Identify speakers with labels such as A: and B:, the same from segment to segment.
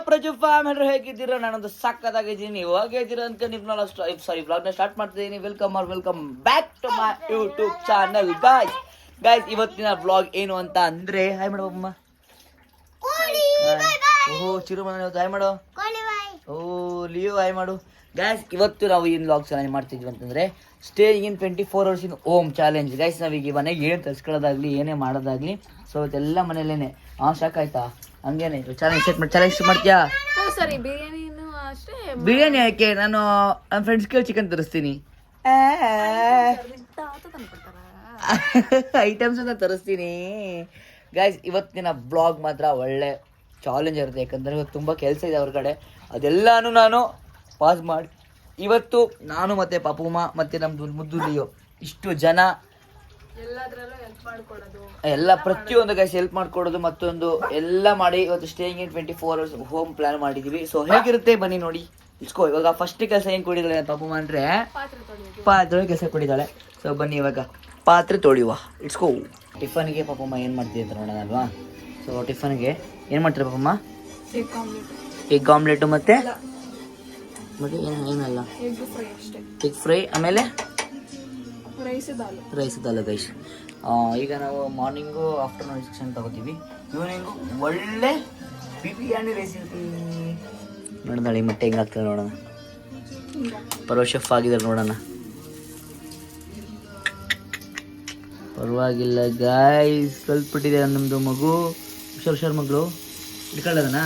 A: ಪ್ರಜು fam ಎಲ್ಲರೂ ಹೇಗಿದ್ದೀರಾ? ನಾನೊಂದು ಸಕ್ಕತ್ತಾಗಿದ್ದೀನಿ. ನೀವು ಹೇಗಿದ್ದೀರಾ ಅಂತ ನಿಮ್ನೆಲ್ಲ ವ್ಲಾಗ್ನ ಸ್ಟಾರ್ಟ್ ಮಾಡ್ತಿದ್ದೀನಿ. Welcome back to my YouTube channel guys. ಇವತ್ತಿನ ವ್ಲಾಗ್ ಏನು ಅಂತ ಅಂದ್ರೆ, ಹಾಯ್ ಮಾಡೋ ಅಮ್ಮ. ಓಹೋ ಚಿರು ಹಾಯ್ ಮಾಡೋ. ಓ ಲಿಯೋ ಹಾಯ್ ಮಾಡು. ಗೈಸ್, ಇವತ್ತು ನಾವು ಏನು ವ್ಲಾಗ್ ಚಾಲೆಂಜ್ ಮಾಡ್ತಿದ್ವಿ ಅಂತಂದ್ರೆ, stay in 24 hours in home challenge. Guys, ನಾವೀಗ ಮನೆಗೆ ಏನು ತರಿಸ್ಕೊಳ್ಳೋದಾಗ್ಲಿ ಏನೇ ಮಾಡೋದಾಗ್ಲಿ, ಸೊ ಇದೆಲ್ಲ ಮನೇಲೇನೆ. ಶಾಕ್ ಆಯ್ತಾ? ಹಂಗೇನೆ ಚಾಲೆಂಜ್ ಮಾಡ್ತೀಯಾ?
B: ಸರಿ,
A: ಬಿರಿಯಾನಿ ಯಾಕೆ? ನಾನು ನನ್ನ ಫ್ರೆಂಡ್ಸ್ ಕೇಳಿ ಚಿಕನ್ ತರಿಸ್ತೀನಿ. ಐಟಮ್ಸ್ ಅಂತ ತರಿಸ್ತೀನಿ. ಗೈಸ್, ಇವತ್ತಿನ ಬ್ಲಾಗ್ ಮಾತ್ರ ಒಳ್ಳೆ ಚಾಲೆಂಜ್ ಇರುತ್ತೆ. ಯಾಕಂದರೆ ಇವತ್ತು ತುಂಬ ಕೆಲಸ ಇದೆ ಅವ್ರ ಕಡೆ. ಅದೆಲ್ಲಾನು ನಾನು ಪಾಸ್ ಮಾಡಿ ಇವತ್ತು ನಾನು ಮತ್ತು ಪಾಪುಮ್ಮ ಮತ್ತು ನಮ್ಮದು ಮುದ್ದು ಲಿಯೋ ಇಷ್ಟು ಜನ ಎಲ್ಲ ಪ್ರತಿಯೊಂದು ಗೈಸ್ ಹೆಲ್ಪ್ ಮಾಡ್ಕೊಡೋದು ಮತ್ತೊಂದು ಎಲ್ಲ ಮಾಡಿ ಇವತ್ತು staying in 24 hours home plan ಮಾಡಿದ್ದೀವಿ. ಸೊ ಹೇಗಿರುತ್ತೆ ಬನ್ನಿ ನೋಡಿ ಇಸ್ಕೋ. ಇವಾಗ ಫಸ್ಟ್ ಕೆಲಸ ಏನು ಕೊಡಿದ್ದಾಳೆ ಪಾಪುಮ್ಮ ಅಂದರೆ, ಪಾತ್ರೆ ಕೆಲಸ ಕೊಡಿದ್ದಾಳೆ. ಸೊ ಬನ್ನಿ ಇವಾಗ ಪಾತ್ರೆ ತೊಳೆಯುವ, ಇಟ್ಸ್ಕೋ. ಟಿಫನ್ಗೆ ಪಾಪಮ್ಮ ಏನು ಮಾಡ್ತೀವಿ ಅಂತ ನೋಡೋಣ ಅಲ್ವಾ? ಸೊ ಟಿಫನ್ಗೆ ಏನು ಮಾಡ್ತಾರೆ ಪಾಪಮ್ಮ? ಎಗ್ ಆಮ್ಲೆಟು ಮತ್ತು ಏನಲ್ಲ ಎಗ್ ಫ್ರೈ, ಆಮೇಲೆ ರೈಸ್ ದಾಲ್ ಗೈಸ್. ಈಗ ನಾವು ಮಾರ್ನಿಂಗು ಆಫ್ಟರ್ನೂನ್ ಸೆಕ್ಷನ್ ತಗೋತೀವಿ. ಈವ್ನಿಂಗು ಒಳ್ಳೆ ಬಿರಿಯಾನಿ ರೆಸಿಪಿ ನೋಡೋಣ. ಈ ಮೊಟ್ಟೆ ಹೆಂಗೆ ಆಗ್ತದೆ ನೋಡೋಣ. ಪರ್ವ ಶೆಫ್ ಆಗಿದ್ದಾರೆ ನೋಡೋಣ. ಪರವಾಗಿಲ್ಲ ಗಾಯ್ಸ್, ಕಲ್ತ್ಬಿಟ್ಟಿದೆ ನಮ್ಮದು ಮಗು. ಹುಷಾರ್ ಮಗಳು ಇಟ್ಕೊಳ್ಳೋದನ.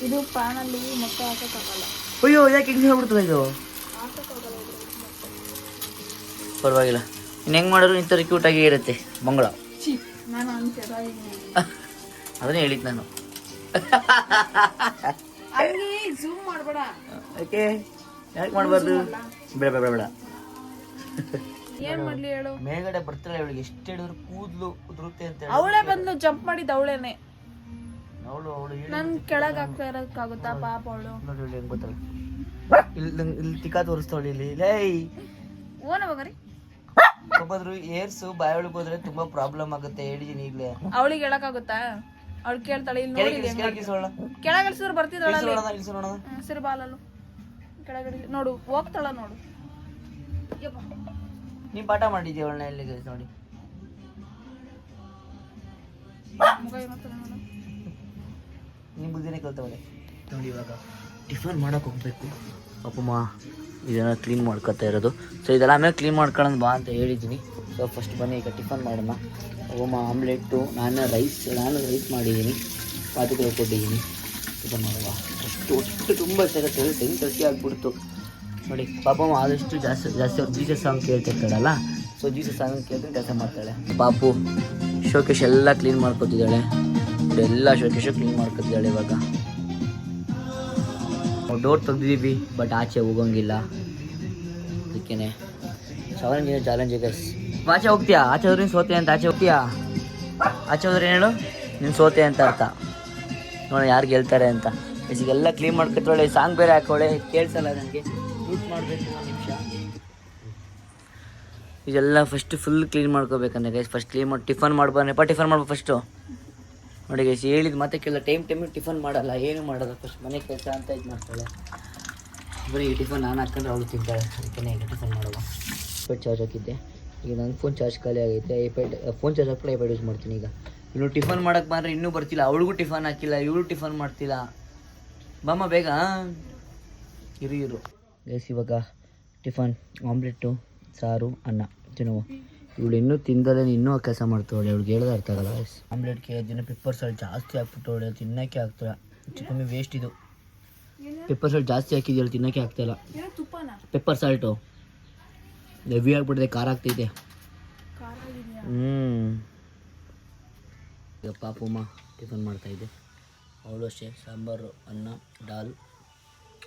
B: ಇದು ಪ್ಯಾನಲ್ಲಿ ಮೊಟ್ಟೆ ಹಾಕಕ್ಕಾಗಲ್ಲ.
A: ಅಯ್ಯೋ, ಯಾಕೆ ಹಿಂಗೆ ಹೇಳ್ಬಿಡ್ತದೆ ಇದು? ಪರವಾಗಿಲ್ಲ, ಇನ್ನು ಹೆಂಗೆ ಮಾಡಿದ್ರು ಈ ಥರ ಕ್ಯೂಟಾಗಿ ಇರುತ್ತೆ ಮಂಗಳ. ಅದನ್ನೇ ಹೇಳಿದ್ದು ನಾನು. ಯಾಕೆ ಮಾಡಬಾರ್ದು? ಬೇಡ. ಮೇಲ್ಗಡೆ ಬರ್ತಾಳೆ ಅವಳಿಗೆ. ಎಷ್ಟು ಹೇಳಿದ್ರು ಕೂದಲು ಉದುರುತ್ತೆ ಅಂತ.
B: ಅವಳೇ ಬಂದು ಜಂಪ್ ಮಾಡಿದ್ದು ಅವಳೇನೆ. ನನ್ ಕೆಳಗೆ ಆಗ್ತಾ ಇರೋಕ್ಕಾಗುತ್ತಾ ಪಾಪ ಅವಳು.
A: ನೋಡಿ ಹೆಂಗ್ ಗೊತ್ತಲ್ಲ, ಇಲ್ಲಿ ತಿಕ್ಕಾ ತೋರಿಸ್ತಾವಳಿ ಇಲ್ಲಿ.
B: ಓನವಾಗರಿ
A: ಒಬ್ಬದ್ರು ಏರ್ಸು ಬಾಯೊಳಗೆ ಹೋದ್ರೆ ತುಂಬಾ ಪ್ರಾಬ್ಲಮ್ ಆಗುತ್ತೆ. ಹೇಳಿದೀನಿ ಈಗಲೇ.
B: ಅವಳಿಗೆ ಹೇಳಕ್ಕಾಗುತ್ತಾ? ಅವಳು ಕೇಳ್ತಾಳೆ. ಇಲ್ಲಿ ಕೆಳಗಿಳಿಸಿದ್ರು ಬರ್ತಿದ್ದಾಳ. ಸರಿ ಬಾಲಲ್ಲ ಕೆಳಗಡೆ ನೋಡು, ಹೋಗ್ತಾಳ ನೋಡು.
A: ನೀ ಪಾಠ ಮಾಡಿದ್ಯಾ ಅವಳನ್ನ? ಎಲ್ಲಿ ನೋಡಿ ನೀ ಬುದ್ಧಿನೇ ಕಲ್ತವಳೆ ನೋಡಿ. ಇವಾಗ ಟಿಫನ್ ಮಾಡೋಕೆ ಹೋಗ್ಬೇಕು. ಪಾಪಮ್ಮ ಇದೆಲ್ಲ ಕ್ಲೀನ್ ಮಾಡ್ಕೊತಾ ಇರೋದು. ಸೊ ಇದೆಲ್ಲ ಆಮೇಲೆ ಕ್ಲೀನ್ ಮಾಡ್ಕೊಳ್ಳೋದು ಬಾ ಅಂತ ಹೇಳಿದ್ದೀನಿ. ಸೊ ಫಸ್ಟ್ ಬನ್ನಿ ಈಗ ಟಿಫನ್ ಮಾಡೋಣ. ಪಾಪಮ್ಮ ಆಮ್ಲೆಟ್ಟು, ನಾನು ರೈಸ್ ಮಾಡಿದ್ದೀನಿ, ಪಾತ್ರೆ ಕೊಟ್ಟಿದ್ದೀನಿ. ಟಿಫನ್ ಮಾಡುವ. ಅಷ್ಟು ತುಂಬ ಇಷ್ಟ. 10:30 ಆಗಿಬಿಡ್ತು ನೋಡಿ. ಪಾಪಮ್ಮ ಆದಷ್ಟು ಜಾಸ್ತಿ ಅವ್ರು ಜೀಸಸ್ ಸಾಂಗ್ ಕೇಳ್ತಿರ್ತಾಳಲ್ಲ. ಸೊ ಜೀಸಸ್ ಸಾಂಗ್ ಕೇಳ್ಕೊಂಡು ಕೆಲಸ ಮಾಡ್ತಾಳೆ. ಪಾಪು ಶೋಕೇಶ್ ಎಲ್ಲ ಕ್ಲೀನ್ ಮಾಡ್ಕೊತಿದ್ದಾಳೆ. ಎಲ್ಲ ಶೋಕೇಶು ಕ್ಲೀನ್ ಮಾಡ್ಕೊತಿದ್ದಾಳೆ. ಇವಾಗ ನಾವು ಡೋರ್ ತೆಗ್ದಿದ್ದೀವಿ, ಬಟ್ ಆಚೆ ಹೋಗೋಂಗಿಲ್ಲ. ಅದಕ್ಕೇನೆ ಚಾಲೆಂಜ್ ಗೈಸ್. ಆಚೆ ಹೋಗ್ತೀಯಾ? ಆಚೆ ಹೋದ್ರೆ ನೀನು ಸೋತೆ ಅಂತ. ಆಚೆ ಹೋಗ್ತೀಯಾ? ಆಚೆ ಹೋದ್ರೆ ಏನು ಹೇಳು? ನೀನು ಸೋತೆ ಅಂತ ಅರ್ಥ. ನೋಡಿ ಯಾರು ಗೆಲ್ತಾರೆ ಅಂತ. ಬೇಸಿಗೆಲ್ಲ ಕ್ಲೀನ್ ಮಾಡ್ಕೊತಾಳೆ. ಸಾಂಗ್ ಬೇರೆ ಹಾಕೋಳೆ, ಕೇಳಿಸಲ್ಲ ನನಗೆ. ಯೂಸ್ ಮಾಡಬೇಕು ಒಂದು ನಿಮಿಷ. ಇದೆಲ್ಲ ಫಸ್ಟ್ ಫುಲ್ ಕ್ಲೀನ್ ಮಾಡ್ಕೋಬೇಕಂದ್ರೆ ಗೈಸ್. ಫಸ್ಟ್ ಕ್ಲೀನ್ ಮಾಡಿ ಟಿಫನ್ ಮಾಡ್ಬಾರಪ್ಪ. ಟಿಫನ್ ಮಾಡ್ಬೋ ಫಸ್ಟು ನೋಡಿ ಗೈಸ್. ಹೇಳಿದ ಮತ್ತೆ ಕೇಳ ಟೈಮಿಗೆ ಟಿಫನ್ ಮಾಡಲ್ಲ, ಏನು ಮಾಡೋದು. ಫಸ್ಟ್ ಮನೆ ಕೆಲಸ ಅಂತ ಇದು ಮಾಡ್ತಾಳೆ. ಬರೀ ಈ ಟಿಫನ್ ನಾನು ಹಾಕೊಂಡ್ರೆ ಅವಳು ತಿಂತಾಳೆ. ಅದಕ್ಕೆ ಈಗ ಟಿಫನ್ ಮಾಡುವ. ಐಪ್ಯಾಡ್ ಚಾರ್ಜ್ ಹಾಕಿದ್ದೆ. ಈಗ ನನ್ನ ಫೋನ್ ಚಾರ್ಜ್ ಖಾಲಿ ಆಗೈತೆ. ಫೋನ್ ಚಾರ್ಜ್ ಹಾಕೊಂಡು ಐಪ್ಯಾಡ್ ಯೂಸ್ ಮಾಡ್ತೀನಿ. ಈಗ ಇನ್ನು ಟಿಫನ್ ಮಾಡೋಕ್ಕೆ ಬಂದರೆ ಇನ್ನೂ ಬರ್ತಿಲ್ಲ. ಅವಳಿಗೂ ಟಿಫನ್ ಹಾಕಿಲ್ಲ, ಇವಳು ಟಿಫನ್ ಮಾಡ್ತಿಲ್ಲ. ಬಮ್ಮ ಬೇಗ ಇರು ಗೈಸ್. ಇವಾಗ ಟಿಫನ್ ಆಮ್ಲೆಟ್ಟು, ಸಾರು, ಅನ್ನ ತಿನ್ನುವ. ಇವಳು ಇನ್ನೂ ತಿಂದಲೇ ಇನ್ನೂ ಕೆಲಸ ಮಾಡ್ತಾವಳೆ. ಇವಳಿಗೆ ಹೇಳಿದ್ರೆ ಅರ್ಥ ಆಗಲ್ಲ ಗೈಸ್. ಆಮ್ಲೆಟ್ಗೆ ದಿನ ಪೆಪ್ಪರ್ ಸಾಲ್ಟ್ ಜಾಸ್ತಿ ಹಾಕ್ಬಿಟ್ಟವಳೆ. ತಿನ್ನೋಕ್ಕೆ ಆಗ್ತಾಳೆ. ಹೆಚ್ಚು ಕಮ್ಮಿ ವೇಸ್ಟ್ ಇದು. ಪೆಪ್ಪರ್ ಸಾಲ್ಟ್ ಜಾಸ್ತಿ ಹಾಕಿದ್ಯಲ್ಲ, ತಿನ್ನೋಕ್ಕೆ ಆಗ್ತಾಯಿಲ್ಲ. ಪೆಪ್ಪರ್ ಸಾಲ್ಟು ಹೆವಿ ಆಗಿಬಿಟ್ಟಿದೆ, ಖಾರ ಆಗ್ತೈತೆ. ಈಗ ಪಾಪುಮ್ಮ ಟಿಫನ್ ಮಾಡ್ತಾಯಿದ್ದೆ. ಅವಳು ಅಷ್ಟೇ ಸಾಂಬಾರು, ಅನ್ನ, ದಾಲ್,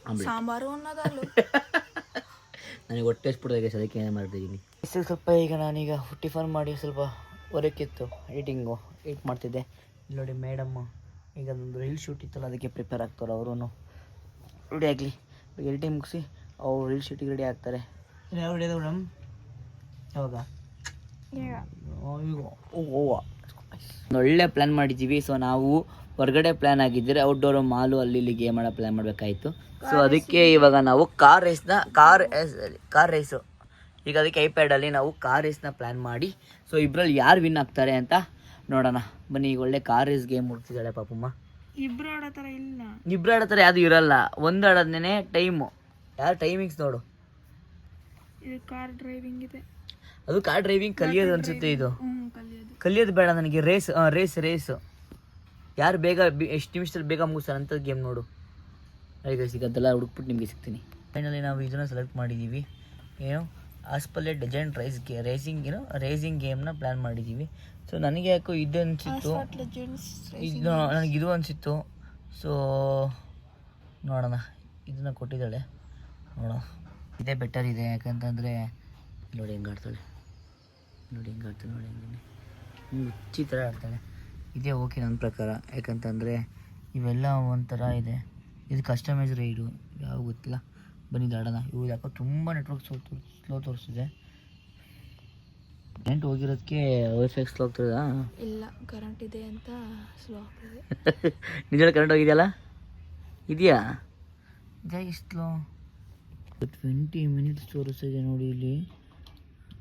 A: ಆಮ್ಲೆಟ್.
B: ಸಾಂಬಾರು ಅನ್ನೋದಲ್ಲ.
A: ನನಗೆ ಹೊಟ್ಟೆ ಹಸ್ಬಿಡ್ತಾಯಿದೆ, ಅದಕ್ಕೆ ಏನು ಮಾಡ್ತಿದ್ದೀನಿ. ಸ್ವಲ್ಪ ಈಗ ನಾನೀಗ ಟಿಫನ್ ಮಾಡಿ ಸ್ವಲ್ಪ ಹೊರಕ್ಕಿತ್ತು ಎಡಿಟಿಂಗು ಮಾಡ್ತಿದ್ದೆ. ಇಲ್ಲಿ ನೋಡಿ ಮೇಡಮ್ಮು ಈಗ ಒಂದು ರೀಲ್ ಶೂಟ್ ಇತ್ತಲ್ಲ, ಅದಕ್ಕೆ ಪ್ರಿಪೇರ್ ಆಗ್ತಾರೆ. ಅವರು ರೆಡಿ ಆಗಲಿ. ಎಡಿಟಿಂಗ್ ಮುಗಿಸಿ ಅವ್ರು ರೀಲ್ ಶೂಟಿಗೆ ರೆಡಿ ಆಗ್ತಾರೆ. ಯಾವ ರೆಡಿ ಅದ ಮೇಡಮ್? ಯಾವಾಗ? ಈಗ ಓ ಒಂದು ಒಳ್ಳೆ ಪ್ಲ್ಯಾನ್ ಮಾಡಿದ್ದೀವಿ. ಸೊ ನಾವು ಹೊರಗಡೆ ಪ್ಲ್ಯಾನ್ ಆಗಿದ್ದರೆ ಔಟ್ಡೋರು ಮಾಲು ಅಲ್ಲಿ ಇಲ್ಲಿ ಗೇಮ್ ಆಡೋ ಪ್ಲ್ಯಾನ್ ಮಾಡಬೇಕಾಯಿತು. ಸೊ ಅದಕ್ಕೆ ಇವಾಗ ನಾವು ಕಾರ್ ರೇಸು ಈಗ ಅದಕ್ಕೆ ಐಪ್ಯಾಡಲ್ಲಿ ನಾವು ಕಾರ್ ರೇಸ್ನ ಪ್ಲ್ಯಾನ್ ಮಾಡಿ ಸೊ ಇಬ್ಬರಲ್ಲಿ ಯಾರು ವಿನ್ ಆಗ್ತಾರೆ ಅಂತ ನೋಡೋಣ ಬನ್ನಿ. ಈಗ ಒಳ್ಳೆ ಕಾರ್ ರೇಸ್ ಗೇಮ್ ಹುಡ್ತಿದ್ದಾಳೆ ಪಾಪಮ್ಮ.
B: ಇಬ್ರು ಆಡೋ ಥರ ಇಲ್ಲ,
A: ಇಬ್ಬರು ಆಡೋ ಥರ ಯಾವುದು ಇರಲ್ಲ. ಒಂದು ಆಡೋದ್ನೇ ಟೈಮು, ಯಾರು ಟೈಮಿಂಗ್ಸ್ ನೋಡು.
B: ಇದು ಕಾರ್ ಡ್ರೈವಿಂಗ್ ಇದೆ,
A: ಅದು ಕಾರ್ ಡ್ರೈವಿಂಗ್ ಕಲಿಯೋದು ಅನಿಸುತ್ತೆ. ಇದು
B: ಕಲಿಯೋದು
A: ಬೇಡ ನನಗೆ. ರೇಸು ಯಾರು ಬೇಗ ಎಷ್ಟು ನಿಮಿಷದಲ್ಲಿ ಬೇಗ ಮುಗಿಸ್ತಾರೆ ಅಂತ ಗೇಮ್ ನೋಡು. ಈಗ ಸಿಗೋದೆಲ್ಲ ಹುಡುಕ್ಬಿಟ್ಟು ನಿಮಗೆ ಸಿಗ್ತೀನಿ. ಫೈನಲಿ ನಾವು ಇದನ್ನು ಸೆಲೆಕ್ಟ್ ಮಾಡಿದ್ದೀವಿ. ಏನು ಆಸ್ಪಲ್ಲೆ ಡೆಜೆಂಟ್ ರೇಸಿಂಗ್ ಗೇಮ್ನ ಪ್ಲ್ಯಾನ್ ಮಾಡಿದ್ದೀವಿ. ಸೊ ನನಗೆ ಯಾಕೋ ಇದು ಅನಿಸಿತ್ತು, ಇದು ನನಗಿದು ಅನಿಸಿತ್ತು. ಸೊ ನೋಡೋಣ, ಇದನ್ನು ಕೊಟ್ಟಿದ್ದಾಳೆ ನೋಡೋಣ, ಇದೇ ಬೆಟರ್ ಇದೆ. ಯಾಕಂತಂದರೆ ನೋಡಿ ಹೆಂಗೆ ಆಡ್ತಾಳೆ, ನೋಡಿ ಹುಚ್ಚಿ ಥರ ಆಡ್ತಾಳೆ. ಇದೇ ಓಕೆ ನನ್ನ ಪ್ರಕಾರ. ಯಾಕಂತಂದರೆ ಇವೆಲ್ಲ ಒಂಥರ ಇದೆ. ಇದು ಕಸ್ಟಮೈಸ್ ರೈಡು ಯಾವ ಗೊತ್ತಿಲ್ಲ. ಬನ್ನಿ ಆಡೋಣ. ಇವು ಯಾಕೋ ತುಂಬ ನೆಟ್ವರ್ಕ್ ಸ್ಲೋ ತೋರಿಸ್ತಿದೆ. ಕರೆಂಟ್ ಹೋಗಿರೋದಕ್ಕೆ ವೈಫೈ ಸ್ಲೋ ಆಗ್ತದಾ?
B: ಇಲ್ಲ, ಕರೆಂಟ್ ಇದೆ ಅಂತ ಸ್ಲೋ ಆಗ್ತದೆ.
A: ನಿಜ ಕರೆಂಟ್ ಹೋಗಿದೆಯಲ್ಲ? ಇದೆಯಾ? ಇದೇ ಸ್ಲೋ 20 ಮಿನಿಟ್ಸ್ ತೋರಿಸ್ತಿದೆ ನೋಡಿ. ಇಲ್ಲಿ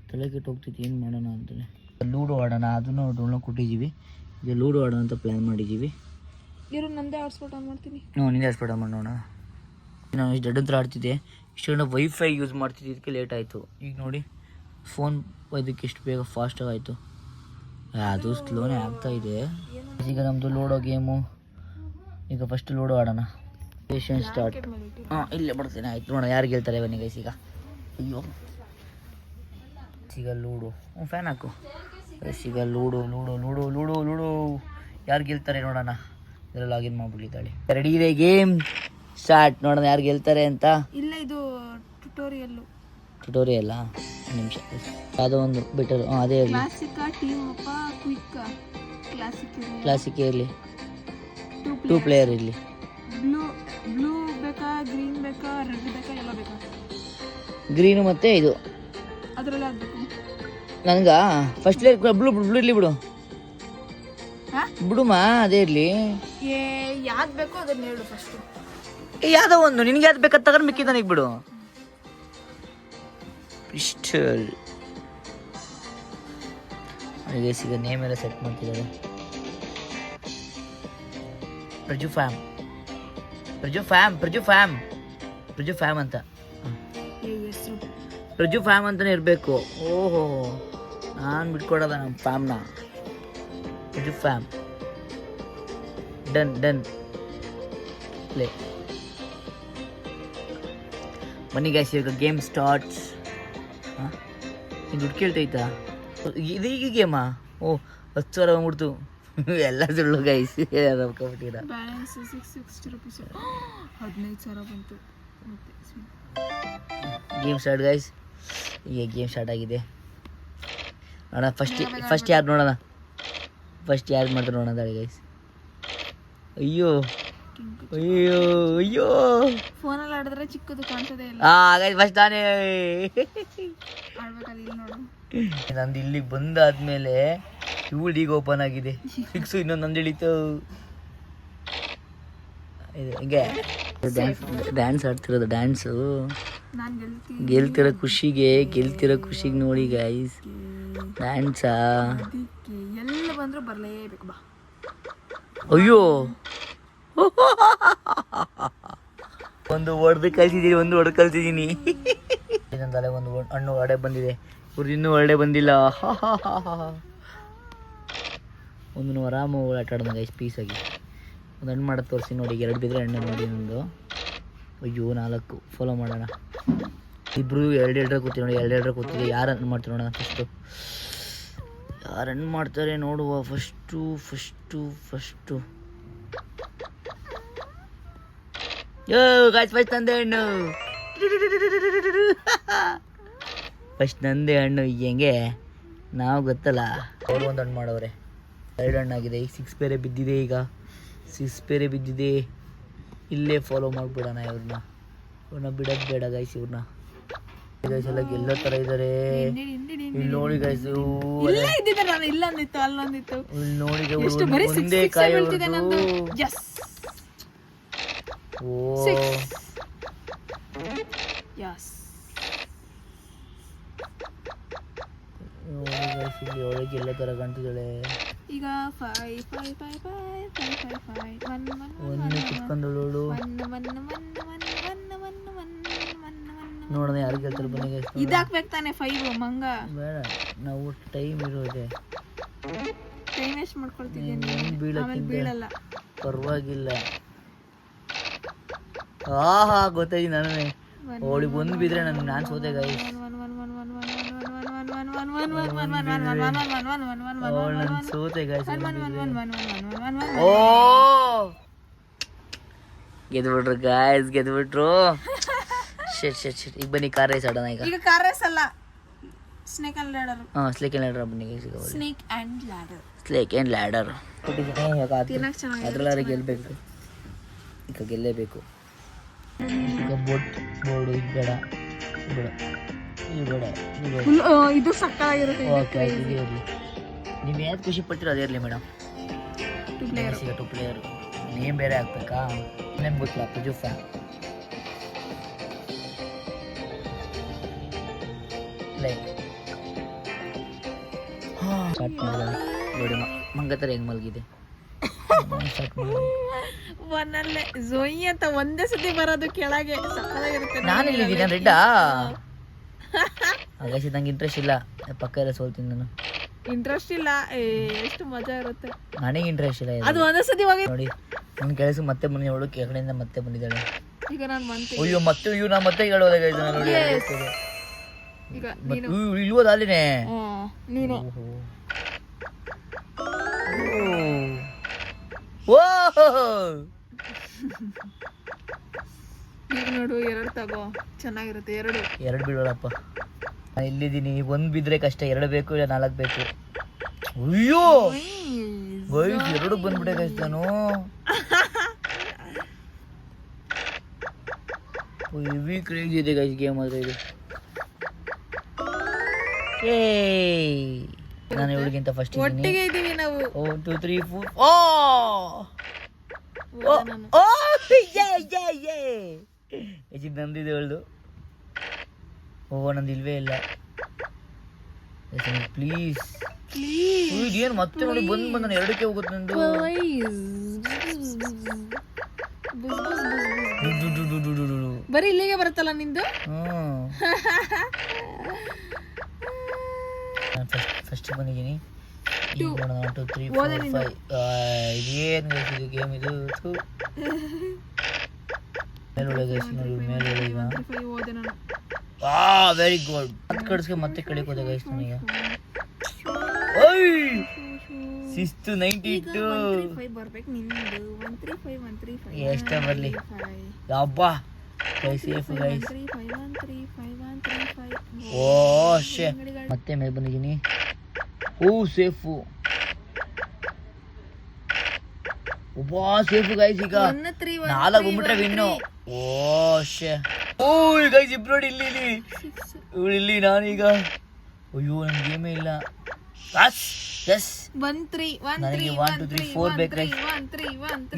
A: ತಲೆ ಕೆಟ್ಟು ಹೋಗ್ತೈತಿ, ಏನು ಮಾಡೋಣ ಅಂತಲೇ. ಲೂಡೋ ಆಡೋಣ, ಅದನ್ನು ಡೌನ್ಲೋಡ್ ಕೊಟ್ಟಿದ್ದೀವಿ. ಇದು ಲೂಡೋ ಆಡೋಣ ಅಂತ ಪ್ಲ್ಯಾನ್ ಮಾಡಿದ್ದೀವಿ.
B: ಇರೋ ನಂದೇ ಹಾಟ್ಸ್ಪಾಟ್ ಆನ್ ಮಾಡ್ತೀನಿ.
A: ನಿಂದೆ ಹಾಟ್ಸ್ಪಾಟ್ ಆನ್ ಮಾಡೋಣ. ನಾನು ಇಷ್ಟು ದೊಡ್ಡತ್ರ ಆಡ್ತಿದ್ದೆ, ಇಷ್ಟು ವೈಫೈ ಯೂಸ್ ಮಾಡ್ತಿದ್ದೆ, ಇದಕ್ಕೆ ಲೇಟ್ ಆಯಿತು. ಈಗ ನೋಡಿ ಫೋನ್ ಇದಕ್ಕೆ ಎಷ್ಟು ಬೇಗ ಫಾಸ್ಟಾಗಿ ಆಯಿತು. ಅದು ಸ್ಲೋನೇ ಆಗ್ತಾಯಿದೆ. ಈಗ ನಮ್ಮದು ಲೂಡೋ ಗೇಮು. ಈಗ ಫಸ್ಟ್ ಲೂಡೋ ಆಡೋಣ. Patience start. ಇಲ್ಲೇ ಬರ್ತೀನಿ. ಆಯ್ತು ನೋಡೋಣ ಯಾರು ಗೆಲ್ತಾರೆ ಬನ್ನಿ ಗೈಸ್. ಈಗ ಅಯ್ಯೋ ಈಗ ಲೂಡೋ ಫ್ಯಾನ್ ಹಾಕು ಗೈಸ್. ಈಗ ಲೂಡೋ ಯಾರು ಗೆಲ್ತಾರೆ ನೋಡೋಣ. ಇದೆಲ್ಲ ಲಾಗಿನ್ ಮಾಡಿಬಿಟ್ಟಿದ್ದಾಳೆ. ರೆಡಿ ಇದೆ, ಗೇಮ್ ಸ್ಟಾರ್ಟ್. ನೋಡೋಣ ಯಾರು ಗೆಲ್ತಾರೆ ಅಂತ.
B: ಇಲ್ಲ, ಇದು
A: ಟ್ಯುಟೋರಿಯಲ್ಲ. ಒಂದು ನಿಮಿಷ, ಯಾವುದೋ ಒಂದು ಬೆಟರ್. ಅದೇ ಇರಲಿ. ಕ್ಲಾಸಿಕ್ ಇರಲಿ, 2 ಪ್ಲೇಯರ್ ಇರಲಿ.
B: ಬ್ಲೂ ಬೇಕಾ, ಗ್ರೀನ್ ಬೇಕಾ, ರೆಡ್ ಬೇಕಾ, ಎಲ್ಲ ಬೇಕಾ?
A: ಗ್ರೀನು ಮತ್ತು ಇದು
B: ಅದರಲ್ಲೇ ಆಗಬೇಕು.
A: ನನಗೆ ಫಸ್ಟ್ ಬ್ಲೂ ಇರಲಿ ಬಿಡು. ಬಿಡುಮಾ, ಅದೇ ಇರಲಿ.
B: ಯಾವ್ದು ಬೇಕೋ ಅದನ್ನ ಹೇಳು ಫಸ್ಟು.
A: ಯಾವುದೋ ಒಂದು ನಿನಗೆ ಯಾವ್ದು ಬೇಕಾದ ತಗೊಂಡು ಮಿಕ್ಕಿ ನನಗೆ ಬಿಡು. ಪಿಸ್ಟಲ್ ಈಗ ನೇಮ್ ಎಲ್ಲ ಸೆಟ್ ಮಾಡ್ತಿದ್ದಾರೆ. ಪ್ರಜು ಫ್ಯಾಮ್ ಅಂತ. ಪ್ರಜು ಫ್ಯಾಮ್ ಅಂತಲೇ ಇರಬೇಕು. ಓಹೋ, ನಾನು ಬಿಟ್ಕೊಡೋದ ನಮ್ಮ ಫ್ಯಾಮ್ನ. ಪ್ರಜು ಫ್ಯಾಮ್. Done play. ಬನ್ನಿ ಗೈಸ್, ಈಗ ಗೇಮ್ ಸ್ಟಾರ್ಟ್ಸ್. ಇದು ದುಡ್ಡು ಕೇಳ್ತೈತಾ? ಇದು ಈಗ ಗೇಮಾ? ಓ 10,000 ಬಂದ್ಬಿಡ್ತು. ಎಲ್ಲ ಸುಳ್ಳು ಗೈಸ್.
B: ಬ್ಯಾಲೆನ್ಸ್ 660 ರೂಪೀಸ್, 15,000 ಬಂತು.
A: Game start guys. ಈಗ ಗೇಮ್ ಸ್ಟಾರ್ಟ್ ಆಗಿದೆ. ನೋಡೋಣ ಫಸ್ಟ್ ಯಾರು ನೋಡೋಣ. ಫಸ್ಟ್ ಯಾರು ಮಾಡ್ತಾರೆ ನೋಡೋಣ ಗೈಸ್. ಅಯ್ಯೋ
B: ಫೋನಲ್ಲಿ ಆಡಿದ್ರೆ ಚಿಕ್ಕದು ಕಾಣಿಸೋದೇ ಇಲ್ಲ.
A: ಗೈಸ್ ಫಸ್ಟ್ ನಾನೇ
B: ಆಡ್ಬೇಕಲ್ಲ. ಇಲ್ಲಿ ನೋಡು,
A: ನಂದು ಇಲ್ಲಿಗೆ ಬಂದಾದ್ಮೇಲೆ ಇವಳು ಈಗ ಓಪನ್ ಆಗಿದೆ. 6 ಇನ್ನೊಂದು ನಂದು ಇಳೀತು. ಇದು ಹಿಂಗೆ ಡ್ಯಾನ್ಸ್ ಆಡ್ತಿರೋದು. ಡ್ಯಾನ್ಸು ಗೆಲ್ತಿರೋ ಖುಷಿಗೆ ನೋಡಿ ಗೈಸ್. ಡ್ಯಾನ್ಸಾ?
B: ಎಲ್ಲ ಬಂದರೂ ಬರಲೇಬೇಕು. ಬಾ.
A: ಅಯ್ಯೋ, ಒಂದು ಹೊಡೆದು ಕಲ್ಸಿದ್ದೀನಿ. ಇನ್ನೊಂದಲೆ ಒಂದು ಹಣ್ಣು ಹೊಡೆ ಬಂದಿದೆ. ಇವ್ರದ್ದು ಇನ್ನೂ ಹೊರಡೆ ಬಂದಿಲ್ಲ. ಒಂದು ಆರಾಮ ಆಟ ಆಡೋಣ ಗೈಸ್ ಪೀಸಾಗಿ. ಒಂದು ಹಣ್ಣು ಮಾಡೋದು ತೋರಿಸಿ ನೋಡಿ. 2 ಬಿದ್ದರೆ ಹಣ್ಣು ನೋಡಿ ನಂದು. ಅಯ್ಯೋ 4 ಫಾಲೋ ಮಾಡೋಣ. ಇಬ್ಬರು 2 ಕೂತೀವಿ ನೋಡಿ. 2 ಕೂತಿದೆ. ಯಾರು ರನ್ ಮಾಡ್ತಾರೆ ನೋಡೋಣ. ಯಾರು ರನ್ ಮಾಡ್ತಾರೆ ನೋಡುವ. ಫಸ್ಟು ಯೋ ಗಾಯ್ಸ್, ಫಸ್ಟ್ ನಂದೇ ಹಣ್ಣು. ಫಸ್ಟ್ ನಂದೇ ಹಣ್ಣು. ಹೆಂಗೆ ನಾವು ಗೊತ್ತಲ್ಲ. ಅವರು ಒಂದು ಹಣ್ಣು ಮಾಡವ್ರೆ. 2 ಹಣ್ಣಾಗಿದೆ. ಈಗ 6 ಬೇರೆ ಬಿದ್ದಿದೆ. ಇಲ್ಲೇ ಫಾಲೋ ಮಾಡಿಬಿಡೋಣ ಇವ್ರನ್ನ ಬಿಡೋದು ಬೇಡ ಗೈಸ್. ಇವ್ರನ್ನ ಗೈಸ್ ಎಲ್ಲ ಗೆಲ್ಲೋ ತರ ಇದಾರೆ. ಇಲ್ಲಿ ನೋಡಿ ಗೈಸ್,
B: ಇಲ್ಲೇ ಇದ್ದಿದ್ದೆ ನಾನು, ಇಲ್ಲೊಂದಿತ್ತು ಅಲ್ಲೊಂದಿತ್ತು.
A: ಇಲ್ಲಿ ನೋಡಿ
B: ಎಷ್ಟು ಬರೀ
A: ಒಂದೇ
B: 6
A: ಕಾಯಿ
B: ಬೀಳ್ತಿದೆ ನಂದು. Yes.
A: ಓ
B: 6. Yes.
A: ನೋಡಿ ಗೈಸ್, ಇಲ್ಲಿ ಒಳಗೆ ಎಲ್ಲ ತರ ಕಾಣ್ತಿದ್ದಾಳೆ.
B: ಈಗ 5 5 5 5 5 5 1
A: ಒಂದು ಕುತ್ಕೊಂಡಳು. ನೋಡೋಣ ಯಾರು ಗೆಲ್ತಾರೆ ಬನ್ನಿ ಗೈಸ್.
B: ಇದಾಕ್ಬೇಕು ತಾನೆ 5 ಮಂಗ.
A: ಬೇಡ, ನಾವು ಟೈಮ್ ಇರೋದೆ.
B: ಟೈಮ್ ವೇಸ್ಟ್ ಮಾಡ್ಕೊಳ್ತಿದ್ದೀನಿ.
A: ಒಂದು ಬೀಳಕ್ಕಿಂತ
B: ಬೀಳಲ್ಲ.
A: ಪರವಾಗಿಲ್ಲ. ಆಹಾ ಗೊತ್ತಾಯ್ತು ನಾನೇ. ಅವಳಿಗೆ ಒಂದು ಬಿದ್ರೆ ನಾನು ಸೋತೆ ಗೈಸ್. ನಾನು ಸೋತೆ ಗೈಸ್. ಓ ಗೆದ್ಬಿಟ್ರು ಗೈಸ್, ಗೆದ್ಬಿಟ್ರು. ಶೆಟ್ ಈಗ ಬನ್ನಿ ಕಾರ್ ರೇಸ್ ಆಡೋಣ.
B: ಈಗ ಕಾರ್ ರೇಸ್ ಅಲ್ಲ, snake and ladder.
A: Snake and ladder ಬನ್ನಿ guys.
B: Snake and ladder.
A: Snake and ladder
B: ತಿನ್ನಕ್ಕೆ ಚೆನ್ನಾಗಿದೆ.
A: ಅದ್ರಲ್ಲಾರು ಗೆಲ್ಬೇಕು, ಈಗ ಗೆಲ್ಲೇಬೇಕು. ಈಗ ಬೋರ್ಡು ಇದು ಬೇಡ, ಇದು ಬೇಡ, ಇದು ಬೇಡ.
B: ಇದು ಸಕ್ಕತ್ತಾಗಿರುತ್ತೆ.
A: ಓಕೆ ಇದು ಇರಲಿ. ನೀವು ಯಾವ್ದು ಖುಷಿ ಪಡ್ತೀರೋ ಅದೇ ಇರಲಿ ಮೇಡಮ್. 2 ಪ್ಲೇಯರ್ ನೇಮ್ ಬೇರೆ ಹಾಕ್ಬೇಕಾ? ನೇಮ್ ಗೊತ್ತಿಲ್ಲ. ಪುಜು ಫ್ಯಾನ್ ಸ್ಟಾರ್ಟ್ ಮಾಡಿದ್ರೆ ನೋಡಿ ಮಂಗತರ ಹೆಂಗ್ ಮಲಗಿದೆ.
B: ಒನ್ನಲ್ಲೇ ಝೊಯ್ ಅಂತ ಒಂದೇ ಸತಿ ಬರೋದು ಕೆಳಗೆ. ಸಕ್ಕತ್ತಾಗಿರುತ್ತೆ.
A: ನಾನು ಇಲ್ಲಿದ್ದೀನಿ ರೆಡ್ಡಾ. ಹಾಗಾಗಿ ನಂಗೆ ಇಂಟ್ರೆಸ್ಟ್ ಇಲ್ಲ, ಪಕ್ಕ ಎಲ್ಲ ಸೋಲ್ತೀನಿ ನಾನು.
B: ಇಂಟ್ರೆಸ್ಟ್ ಇಲ್ಲ. ಎಷ್ಟು ಮಜಾ ಇರುತ್ತೆ.
A: ನನಗೆ ಇಂಟ್ರೆಸ್ಟ್ ಇಲ್ಲ
B: ಅದು ಒಂದೇ ಸತಿ ಹೋಗಿ
A: ನೋಡಿ. ನನ್ನ ಕೆಲಸ ಮತ್ತೆ ಬಂದು ಅವಳು ಕೆಳಗಡೆಯಿಂದ ಮತ್ತೆ ಬಂದಿದ್ದಾಳೆ.
B: ಈಗ ನಾನು ಬಂತೀನಿ.
A: ಅಯ್ಯೋ ಮತ್ತೆ ಇವ್ ನಾ ಮತ್ತೆ ಹೇಳೋದಾಗ ನೋಡಿ.
B: ಈಗ
A: ಇಲ್ವೋದ ಅಲ್ಲಿನೇ
B: ನೀನು ಈಗ ನೋಡು. 2 ತಗೋ, ಚೆನ್ನಾಗಿರುತ್ತೆ. 2
A: ಬಿಡೋಳಪ್ಪ. ನಾನು ಇಲ್ಲಿದ್ದೀನಿ. 1 ಬಿದ್ರೆ ಕಷ್ಟ, 2 ಬೇಕು ಇಲ್ಲ 4 ಬೇಕು. ಅಯ್ಯೋ ಗೈಸ್ 2 ಬಂದ್ಬಿಟ್ಟೆ ಗೈಸ್. ನಾನು ಹೆವಿ ಕ್ರೇಜಿ ಇದೆ ಗೈಸ್ ಗೇಮ್ ಆದ್ರೆ ಇದು. ನಾನು ಇವಳಿಗಿಂತ ಫಸ್ಟ್
B: ಒಟ್ಟಿಗೆ ಇದೀವಿ ನಾವು.
A: 1 2 3 4. ನಂದಿದೆ ಅವಳ್ದು. ನಂದು ಇಲ್ವೇ ಇಲ್ಲ. ಪ್ಲೀಸ್ ಏನು ಮತ್ತೆ ನೋಡಿ ಬಂದು ನಾನು 2ಕ್ಕೆ ಹೋಗುತ್ತೆ ನಂದು.
B: ಬರೀ ಇಲ್ಲಿಗೆ ಬರುತ್ತಲ್ಲ ನಿಂದು.
A: ನಾನು ಫಸ್ಟ್ ಬಂದಿದ್ದೀನಿ. ಈಗ ನೋಡೋಣ 1 2 3 4 5. ಇದೇನು ಇದು ಗೇಮ್ ಇದು. ಮೇಲೊಳಗೆ ಮೇಲೊಳಗ. Very good. ಮತ್ತೆ ಕಡಿಸ್ಕೆ ಮತ್ತೆ ಕಳಿಕ್ ಹೋದೆ ಗೈಸ್ ನನಗೆ. ಶಿಸ್ತು 92 ಎಷ್ಟ ಬರ್ಲಿ. ಅಬ್ಬಾ ಸೇಫ್ ಗೈಸ್. ಓ ಶೇ ಮತ್ತೆ ಮೇಲೆ ಬಂದಿದ್ದೀನಿ. ಓ ಸೇಫು. ಒಬ್ಬಾ ಸೇಫು ಗೈಸ್. ಈಗ 4 ಬಂದ್ಬಿಟ್ರೆ ವಿನ್ನು. ಓ ಶೇ. ಓ ಗೈಸ್ ಇಬ್ರು ನೋಡಿ ಇಲ್ಲಿ ಇಲ್ಲಿ ನಾನೀಗ. ಅಯ್ಯೋ ನನ್ ಗೇಮೇ ಇಲ್ಲ. ಎಸ್ 1 3 ನನಗೆ 1 2 3 4 ಬೇಕು ಗೈಸ್.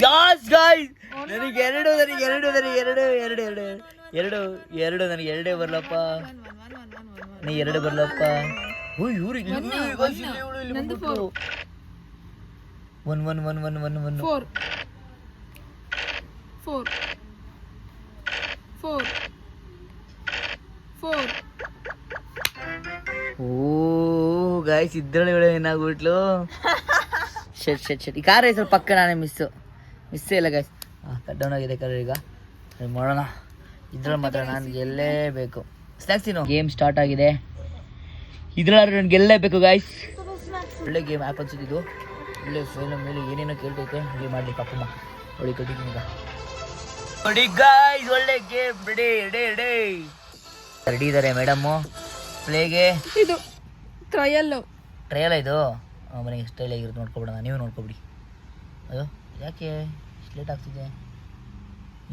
A: ಯಸ್ ಗೈಸ್ ನನಗೆ 2 ನನಗೆ 2 ಬರ್ಲಪ್ಪ. ನನಗೆ 2 ಬರ್ಲಪ್ಪ. ಓ ಇವ್ರು ಇಲ್ಲಿ ಗೈಸ್ ಇಲ್ಲಿ ಬಂದ್ಬಿಟ್ರು. 1 1 1 1 1 1
B: 4 4 4 4.
A: ಓ ಗಾಯ್ಸ್ ಇದ್ರೊಳಗೆ ಏನಾಗ್ಬಿಟ್ಲು. ಶೆಟ್ ಈ ಕಾರ್ ಸ್ವಲ್ಪ ಪಕ್ಕ ನಾನೇ ಮಿಸ್ಸೇ ಇಲ್ಲ ಗಾಯ್ಸ್. ಕಟ್ ಡೌನ್ ಆಗಿದೆ ಕಲರ್. ಈಗ ಮಾಡೋಣ ಇದ್ರಲ್ಲಿ ಮಾತ್ರ ನಾನು ಗೆಲ್ಲೇಬೇಕು. ಸ್ನ್ಯಾಕ್ಸ್ ತಿನ್ನು. ಗೇಮ್ ಸ್ಟಾರ್ಟ್ ಆಗಿದೆ. ಇದ್ರಲ್ಲಿ ನಾನು ಗೆಲ್ಲೇಬೇಕು ಗಾಯ್ಸ್. ಒಳ್ಳೆ ಗೇಮ್ ಆ್ಯಪ್ ಅನ್ಸುತ್ತಿದ್ದು. ಒಳ್ಳೆ ಫೈಲ್ ಮೇಲೆ ಏನೇನೋ ಕೇಳ್ತೈತೆ ಹಂಗೆ ಮಾಡಲಿ ಪಾಪಮ್ಮ. ಒಳ್ಳೆ ಕಟ್ಟಿದ್ದೀನಿ ಈಗ ನೋಡಿ ಗಾಯ್ಸ್. ಒಳ್ಳೆ ಗೇಮ್ ರೆಡಿ ಇದ್ದಾರೆ ಮೇಡಮ್ಮು ಪ್ಲೇಗೆ.
B: ಇದು ಟ್ರಯಲ್
A: ಇದು ಮನೆಗೆ ಸ್ಟೈಲ್ ಆಗಿರುತ್ತೆ. ನೋಡ್ಕೊಬಿಡೋಣ, ನೀವು ನೋಡ್ಕೊಬಿಡಿ. ಅದು ಯಾಕೆ ಲೇಟ್ ಆಗ್ತಿದೆ.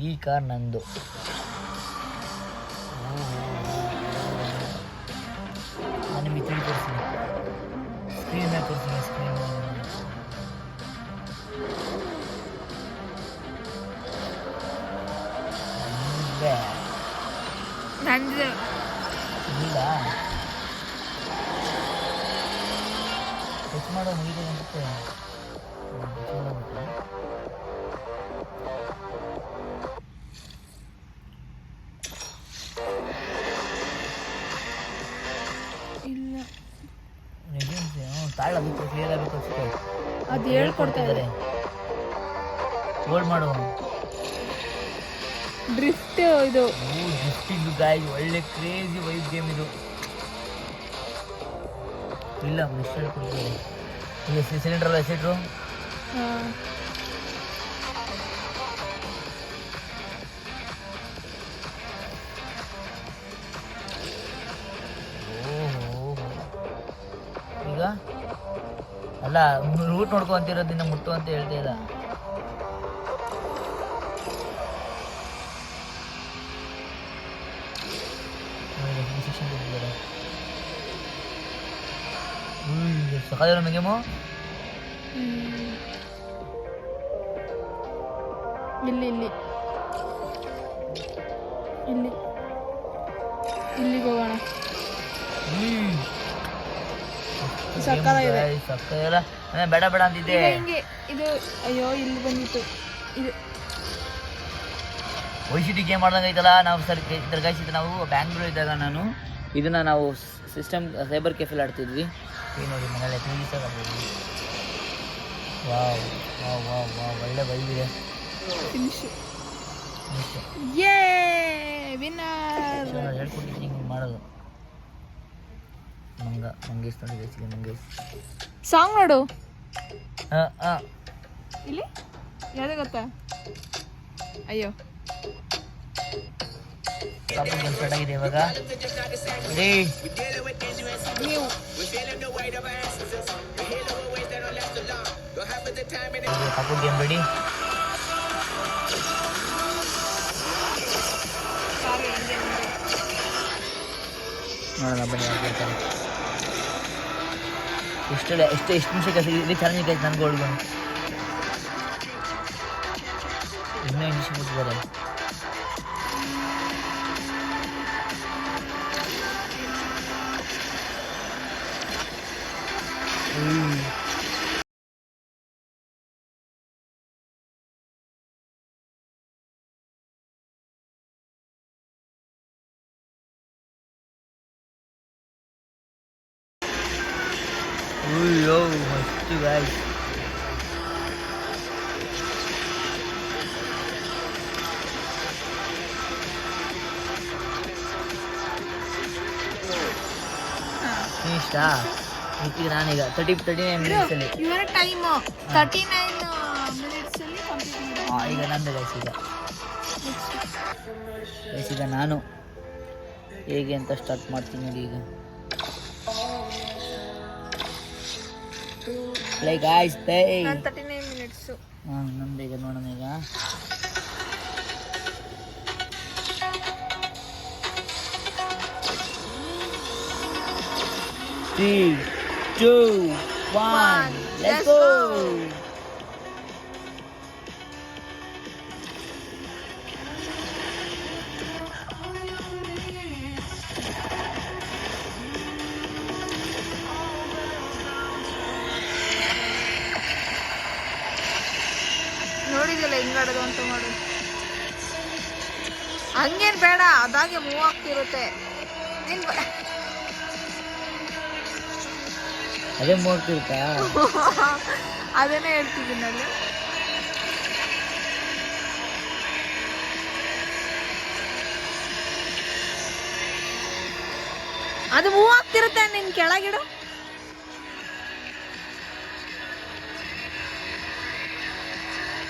A: ಈ ಕಾರ್ ನಂದು. ಸ್ಕ್ರೀನ್ ತೋರಿಸಿ, ಸ್ಕ್ರೀನ್ ಮೇಲೆ ತೋರಿಸಿ, ಸ್ಕ್ರೀನ್
B: ನಂದು
A: ಇಲ್ಲ ಟಚ್ ಮಾಡೋ ಮುಗಿದಿದೆ ಅನ್ಸುತ್ತೆ.
B: ಇಲ್ಲ
A: ತಾಳಬೇಕು, ಕ್ಲಿಯರ್ ಆಗಬೇಕು ಅನ್ಸುತ್ತೆ.
B: ಅದು ಹೇಳ್ಕೊಡ್ತಾ ಇದ್ದಾರೆ.
A: ಹೋಲ್ಡ್ ಮಾಡು.
B: ಡ್ರಿಫ್ಟ್ ಇದು
A: ಡ್ರಿಫ್ಟಿಂಗ್ ಗಾಯ್ ಒಳ್ಳೆ ಕ್ರೇಜಿ ವೈಬ್ ಗೇಮ್ ಇದು. ಇಲ್ಲ ನೆಕ್ಸ್ಟ್ ಹೇಳ್ಕೊಡ್ತಾರೆ. ಈಗ ಸಿಲಿಂಡರ್ ಅಲ್ಲ ಎಸಿಟ್ರು. ಈಗ ಅಲ್ಲ ರೂಟ್ ನೋಡ್ಕೊ ಅಂತಿರೋದಿನ್ನ ಮುಟ್ಟು ಅಂತ ಹೇಳ್ತಾ ಇಲ್ಲ. ಸಕಾಲ ಗೇಮು
B: ಇಲ್ಲಿ ಇಲ್ಲಿ ಇಲ್ಲಿ ಇಲ್ಲಿಗೆ ಹೋಗೋಣ. ಸಕ್ಕತ್ತಾಗಿದೆ.
A: ಸಕ್ಕಲ್ಲ ಬೇಡ ಬೇಡ ಅಂತಿದ್ದೆ.
B: ಹಿಂಗೆ ಇದು ಅಯ್ಯೋ ಇಲ್ಲಿ ಬಂದಿತ್ತು ಇದು
A: ವೈಸಿಟಿ ಗೇಮ್ ಆಡ್ದಂಗೆ ಐತಲ್ಲ. ನಾವು ತಿರ್ಗಾಯಿಸಿದ್ದು ನಾವು ಬ್ಯಾಂಗ್ಳೂರ್ ಇದ್ದಾಗ ನಾನು ಇದನ್ನ ನಾವು ಸಿಸ್ಟಮ್ ಸೈಬರ್ ಕೆಫೆಲ್ ಆಡ್ತಿದ್ವಿ. ಈ ನೋಡಿ ಮನೇಲಿ 3 ದಿವಸ ಆಡ್ತಿದ್ವಿ. ವಾವ್ ವಾವ್ ವಾವ್ ವಾವ್ ಒಳ್ಳೆ ಬೈದಿದೆ.
B: ಫಿನಿಶ್ ಯೇ ವಿನ್ನರ್
A: ಹೇಳ್ಕೊಟ್ಟಿದ್ದೀನಿ ಹಿಂಗೆ ಮಾಡೋದು. ಮಂಗೇಶ್ ನೋಡಿ ಮಂಗೇಶ್
B: ಸಾಂಗ್ ನೋಡು.
A: ಹಾಂ ಹಾಂ
B: ಇಲ್ಲಿ ಯಾವ್ದು ಗೊತ್ತಾ? ಅಯ್ಯೋ
A: ಪಾಪು ಗೇಮ್ ಸ್ಟಾರ್ಟ್ ಆಗಿದೆ ಇವಾಗ. ರೆಡಿ
B: ನೀವು
A: ಪಾಪು ಗೇಮ್ ರೆಡಿ. ನೋಡೋಣ ಬನ್ನಿ ಹೇಳ್ತಾರೆ. ಎಷ್ಟು ನಿಮಿಷಕ್ಕೆ ಇದು ಚಾಲೆಂಜ್ ಆಯ್ತು ನನಗೆ ಹುಡುಗ. ಇನ್ನೂ ನಿಮಿಷ ಮುಗಿದ್ದಾರೆ. ಅಯ್ಯೋ ಮಸ್ತು ಗಾಯ್ಸ್. ಇಷ್ಟಾ ಈಗ ನಾನೀಗ 39 ಮಿನಿಟ್ಸಲ್ಲಿ
B: ಇವರ ಟೈಮ್ 39 ಮಿನಿಟ್ಸ್ ಅಲ್ಲಿ ಕಂಪ್ಲೀಟ್ ಮಾಡಿ.
A: ಈಗ ನಂದು ಗೈಸ್ ಈಗ ನಾನು ಹೇಗೆ ಅಂತ ಸ್ಟಾರ್ಟ್ ಮಾಡ್ತೀನಿ ನೋಡಿ. ಈಗ ಪ್ಲೇ ಗಾಯ್ಸ್ ಪ್ಲೇ.
B: 39 ಮಿನಿಟ್ಸ್.
A: ನಮ್ದು ಈಗ ನೋಡೋಣ. ಈಗ 3, 2, 1 let's go.
B: ನೋಡಿದ್ಯಲ್ಲ ಹೆಂಗಾಡೋದು ಅಂತ ಮಾಡು. ಹಂಗೇನ್ ಬೇಡ, ಅದಾಗೆ ಮೂವ್ ಆಗ್ತಿರುತ್ತೆ.
A: ಅದೇ ಮೂಗ್ತಿರ್ತಾ
B: ಅದನ್ನೇ ಹೇಳ್ತಿದ್ದೀನಿ ಅಲ್ಲಿ. ಅದು ಮೂವ್ ಆಗ್ತಿರುತ್ತೆ. ನಿನ್ ಕೆಳಗಿಡು.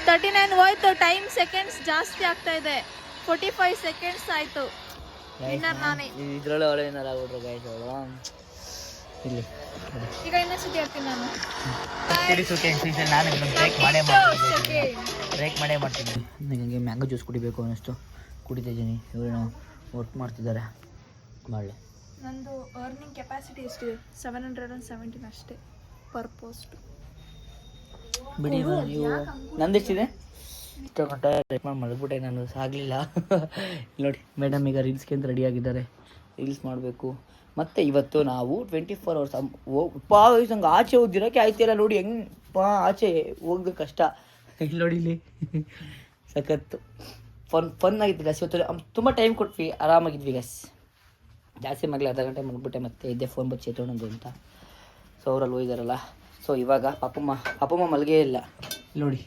B: $39 ಹೋಯ್ತು. ಟೈಮ್ ಸೆಕೆಂಡ್ಸ್ ಜಾಸ್ತಿ ಆಗ್ತಾ ಇದೆ. 45 ಸೆಕೆಂಡ್ಸ್ ಆಯ್ತು. ನಾನೇ
A: ಇದ್ರೊಳಗೆ ಅವಳು ಏನಾರ ಆಗ್ಬಿಟ್ರು ಗೈಸ್. ಅವಳು ಇಲ್ಲಿ
B: ಈಗ ಇನ್ನೊಂದ್ಸತಿ ಹೇಳ್ತೀನಿ ನಾನು.
A: 30 ಸೆಕೆಂಡ್ಸ್ ನಾನು ಬ್ರೇಕ್ ಮಾಡೇ ಮಾಡ್ತೀನಿ. ನನಗೆ ಮ್ಯಾಂಗೋ ಜ್ಯೂಸ್ ಕುಡಿಬೇಕು ಅನ್ನಿಸ್ತು, ಕುಡಿತಾ ಇದ್ದೀನಿ. ಇವರು ವರ್ಕ್ ಮಾಡ್ತಿದ್ದಾರೆ. ಮಾಡಲಿ
B: ನಂದು ಅರ್ನಿಂಗ್ ಕೆಪಾಸಿಟಿ ಎಷ್ಟಿದೆ 717 ಅಷ್ಟೇ ಪರ್ ಪೋಸ್ಟ್.
A: ಬಿಡಿ ನೀವು ನಂದೆಷ್ಟಿದೆ ಇಷ್ಟು ಗಂಟೆ ಟೈಪ್ ಮಾಡಿ ಮಲಗ್ಬಿಟ್ಟೆ ನಾನು ಆಗಲಿಲ್ಲ. ನೋಡಿ ಮೇಡಮ್ ಈಗ ರೀಲ್ಸ್ಗೆ ಅಂತ ರೆಡಿ ಆಗಿದ್ದಾರೆ, ರೀಲ್ಸ್ ಮಾಡಬೇಕು. ಮತ್ತು ಇವತ್ತು ನಾವು 24 hours ನಂಗೆ ಆಚೆ ಹೋಗಿರೋಕ್ಕೆ ಆಯ್ತಿಲ್ಲ ನೋಡಿ, ಹೆಂಗೆ ಆಚೆ ಹೋಗ್ಬೇಕು ಕಷ್ಟ. ಇಲ್ಲಿ ನೋಡಿ ಇಲ್ಲಿ ಸಖತ್ತು ಫನ್ ಆಗಿತ್ತು ಗಸ್. ಇವತ್ತು ತುಂಬ ಟೈಮ್ ಕೊಟ್ವಿ, ಆರಾಮಾಗಿದ್ವಿ ಗಸ್. ಜಾಸ್ತಿ ಮಗಲಿ ಅರ್ಧ ಗಂಟೆ ಮಲ್ಬಿಟ್ಟೆ, ಮತ್ತೆ ಇದ್ದೆ ಫೋನ್ ಬಚ್ಚಿ ಎತ್ತೊಂಡು ಅಂತ. ಸೊ ಅವರಲ್ಲಿ ಹೋಗಿದಾರಲ್ಲ. ಸೊ ಇವಾಗ ಪಾಪಮ್ಮ ಮಲಗೇ ಇಲ್ಲ ನೋಡಿ.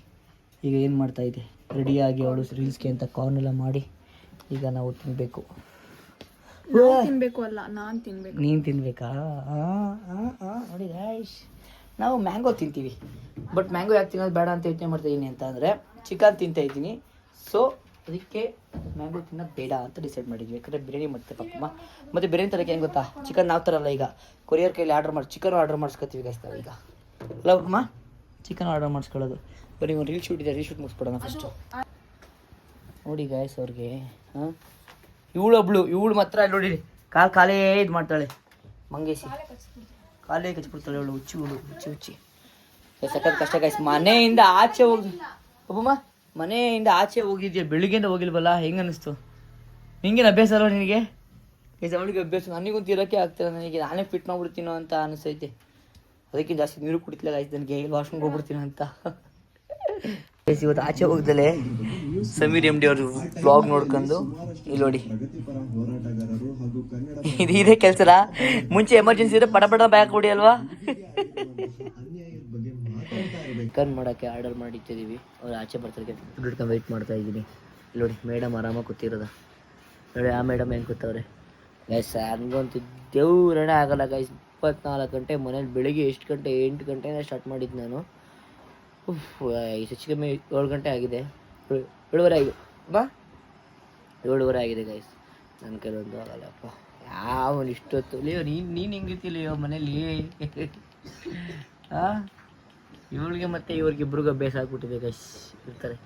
A: ಈಗ ಏನು ಮಾಡ್ತಾಯಿದ್ದೆ, ರೆಡಿಯಾಗಿ ಅವಳು ರೀಲ್ಸ್ಗೆ ಅಂತ ಕಾರ್ನೆಲ್ಲ ಮಾಡಿ ಈಗ ನಾವು ತಿನ್ನಬೇಕು.
B: ತಿನ್ಬೇಕು ಅಲ್ಲ, ನಾನು ತಿನ್ಬೇಕು.
A: ನೀನು ತಿನ್ಬೇಕಾ? ನೋಡಿ ಗಾಯ್ಸ್, ನಾವು ಮ್ಯಾಂಗೋ ತಿಂತೀವಿ. ಬಟ್ ಮ್ಯಾಂಗೋ ಯಾಕೆ ತಿನ್ನೋದು ಬೇಡ ಅಂತ ಯೋಚನೆ ಮಾಡ್ತಾಯಿದ್ದೀನಿ ಅಂತ ಅಂದರೆ ಚಿಕನ್ ತಿಂತಾಯಿದ್ದೀನಿ. ಸೊ ಅದಕ್ಕೆ ಮ್ಯಾಂಗೋ ತಿನ್ನೋದು ಬೇಡ ಅಂತ ಡಿಸೈಡ್ ಮಾಡಿದ್ವಿ. ಯಾಕಂದರೆ ಬಿರಿಯಾನಿ ಮಾಡ್ತಾರೆ ಪಾಪಮ್ಮ. ಮತ್ತು ಬಿರಿಯಾನಿ ತರಕ್ಕೆ ಏನು ಗೊತ್ತಾ, ಚಿಕನ್ ನಾವು ತರಲ್ಲ, ಈಗ ಕೊರಿಯರ್ ಕೈಲಿ ಚಿಕನ್ ಆರ್ಡರ್ ಮಾಡಿಸ್ಕೊತೀವಿ ಗೈಸ್ ನಾವು ಈಗ. ಅಲ್ಲ ಪಾಪಮ್ಮ, ಚಿಕನ್ ಆರ್ಡರ್ ಮಾಡಿಸ್ಕೊಳ್ಳೋದು. ಬರೀ ಒಂದು ರೀಲ್ ಶೂಟ್ ಇದೆ, ರೀಲ್ ಶೂಟ್ ಮುಗಿಸ್ಬಿಡೋಣ ಫಸ್ಟು. ನೋಡಿ ಗಾಯ್ಸ್ ಅವ್ರಿಗೆ ಇವಳು ಮಾತ್ರ ನೋಡಿ ಕಾಲೇ ಇದು ಮಾಡ್ತಾಳೆ, ಮಂಗೇಸಿ ಕಾಲೇ ಕಚ್ಬಿಡ್ತಾಳೆ ಅವಳು. ಹುಚ್ಚಿ ಸಖತ್ ಕಷ್ಟ ಗಾಯ್ಸ್. ಮನೆಯಿಂದ ಆಚೆ ಹೋಗಿ ಒಬ್ಬಮ್ಮ ಮನೆಯಿಂದ ಆಚೆ ಹೋಗಿದ್ಯಾ, ಬೆಳಿಗ್ಗೆಯಿಂದ ಹೋಗಿಲ್ವಲ್ಲ, ಹೆಂಗೆ ಅನ್ನಿಸ್ತು ನಿಂಗೇನು ಅಭ್ಯಾಸ ಅಲ್ವ ನಿನಗೆ? ಅವಳಿಗೆ ಅಭ್ಯಾಸ, ನನಗಂತೂ ಇರೋಕ್ಕೆ ಆಗ್ತಿಲ್ಲ, ನನಗೆ ನಾನೇ ಫಿಟ್ ಮಾಡ್ಬಿಡ್ತೀನೋ ಅಂತ ಅನಿಸ್ತೈತೆ. ಅದಕ್ಕೆ ಜಾಸ್ತಿ ನೀರು ಕುಡಿತಿಲ್ಲ ಗಾಯ್ಸ್, ನನಗೆ ವಾಶ್ರೂಮ್ಗೆ ಹೋಗ್ಬಿಡ್ತೀನೋ ಅಂತ. ಇವತ್ತು ಆಚೆ ಹೋಗ್ದಲೆ ಸಮೀರ್ MD ಅವರು ಬ್ಲಾಗ್ ನೋಡ್ಕೊಂಡು ಇಲ್ಲಿ ನೋಡಿ ಇದೇ ಕೆಲಸನ. ಮುಂಚೆ ಎಮರ್ಜೆನ್ಸಿ ಇದ್ರೆ ಪಟ ಬ್ಯಾಗ್ ಕೊಡಿ ಅಲ್ವಾ. ಚಿಕನ್ ಮಾಡೋಕ್ಕೆ ಆರ್ಡರ್ ಮಾಡಿಟ್ಟಿದ್ದೀವಿ. ಅವ್ರು ಆಚೆ ಬರ್ತಾರೆ, ದುಡ್ಡು ವೆಯ್ಟ್ ಮಾಡ್ತಾ ಇದ್ದೀನಿ. ಇಲ್ಲಿ ನೋಡಿ ಮೇಡಮ್ ಆರಾಮಾಗಿ ಕೂತಿರೋದ ನೋಡಿ. ಆ ಮೇಡಮ್ ಹೆಂಗೆ ಕೂತವ್ರೆ ಗೈಸ್. ನನಗಂತೂ ದೇವ್ರೇ ಆಗಲ್ಲ ಗೈಸ್. 24 ಗಂಟೆ ಮನೇಲಿ. ಬೆಳಿಗ್ಗೆ ಎಷ್ಟು ಗಂಟೆ, 8 ಗಂಟೆಯಿಂದ ಸ್ಟಾರ್ಟ್ ಮಾಡಿದ್ದು ನಾನು. ಹೆಚ್ಚು ಕಮ್ಮಿ 7 ಗಂಟೆ ಆಗಿದೆ, 7:30 ಆಗಿದೆ ಬಾ, 7:30 ಆಗಿದೆ ಗೈಸ್. ನನ್ನ ಕೆಲವೊಂದು ಆಗಲ್ಲಪ್ಪ. ಯಾವನು ಇಷ್ಟೊತ್ತು ಲಿಯೋ ನೀನು ಹೆಂಗಿರ್ತಿಲಿಯೋ ಮನೇಲಿ. ಇವಳಿಗೆ ಮತ್ತು ಇವ್ರಿಗಿಬ್ರಿಗೂ ಅಭ್ಯಾಸ ಆಗ್ಬಿಟ್ಟಿದೆ ಗೈಸ್, ಇರ್ತಾರೆ.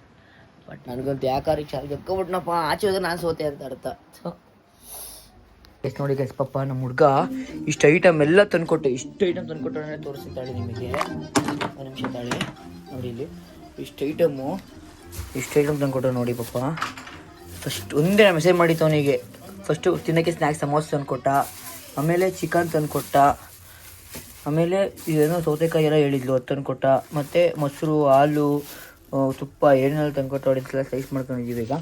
A: ಬಟ್ ನನಗಂತೂ ಯಾಕಾರಿ ಚಾರ್ಜ್ ಎಕ್ಕೊಬಿಟ್ನಪ್ಪ, ಆಚೆ ಹೋದ್ರೆ ನಾನು ಸೋತೆ ಅಂತ ಅರ್ಥ. ಎಷ್ಟು ನೋಡಿ ಗೈಸ್, ಪಾಪ ನಮ್ಮ ಹುಡುಗ ಇಷ್ಟು ಐಟಮ್ ಎಲ್ಲ ತಂದುಕೊಟ್ಟೆ, ಇಷ್ಟು ಐಟಮ್ ತಂದುಕೊಟ್ಟೆ ತೋರಿಸ್ತಾಳೆ ನಿಮಗೆ. ಒಂದು ನಿಮಿಷ ತಾಳಿ ನೋಡಿ, ಇಲ್ಲಿ ಇಷ್ಟು ಐಟಮ್ ತಂದುಕೊಟ್ಟೆ ನೋಡಿ ಪಾಪ. ಫಸ್ಟ್ ಒಂದೇ ಮೆಸೇಜ್ ಮಾಡಿತ್ತು ಅವನಿಗೆ. ಫಸ್ಟು ತಿನ್ನೋಕ್ಕೆ ಸ್ನ್ಯಾಕ್ಸ್ ಸಮೋಸ ತಂದುಕೊಟ್ಟ, ಆಮೇಲೆ ಚಿಕನ್ ತಂದುಕೊಟ್ಟ, ಆಮೇಲೆ ಇದೇನೋ ಸೌತೆಕಾಯಿ ಎಲ್ಲ ಹೇಳಿದ್ಲು ಅದು ತಂದುಕೊಟ್ಟ, ಮತ್ತು ಮೊಸರು, ಹಾಲು, ತುಪ್ಪ ಏನೆಲ್ಲ ತಂದುಕೊಟ್ಟ. ಹೊಡಿಸಲ ಸ್ಲೈಸ್ ಮಾಡ್ಕೊಂಡಿದ್ದೀವಿ ಈಗ.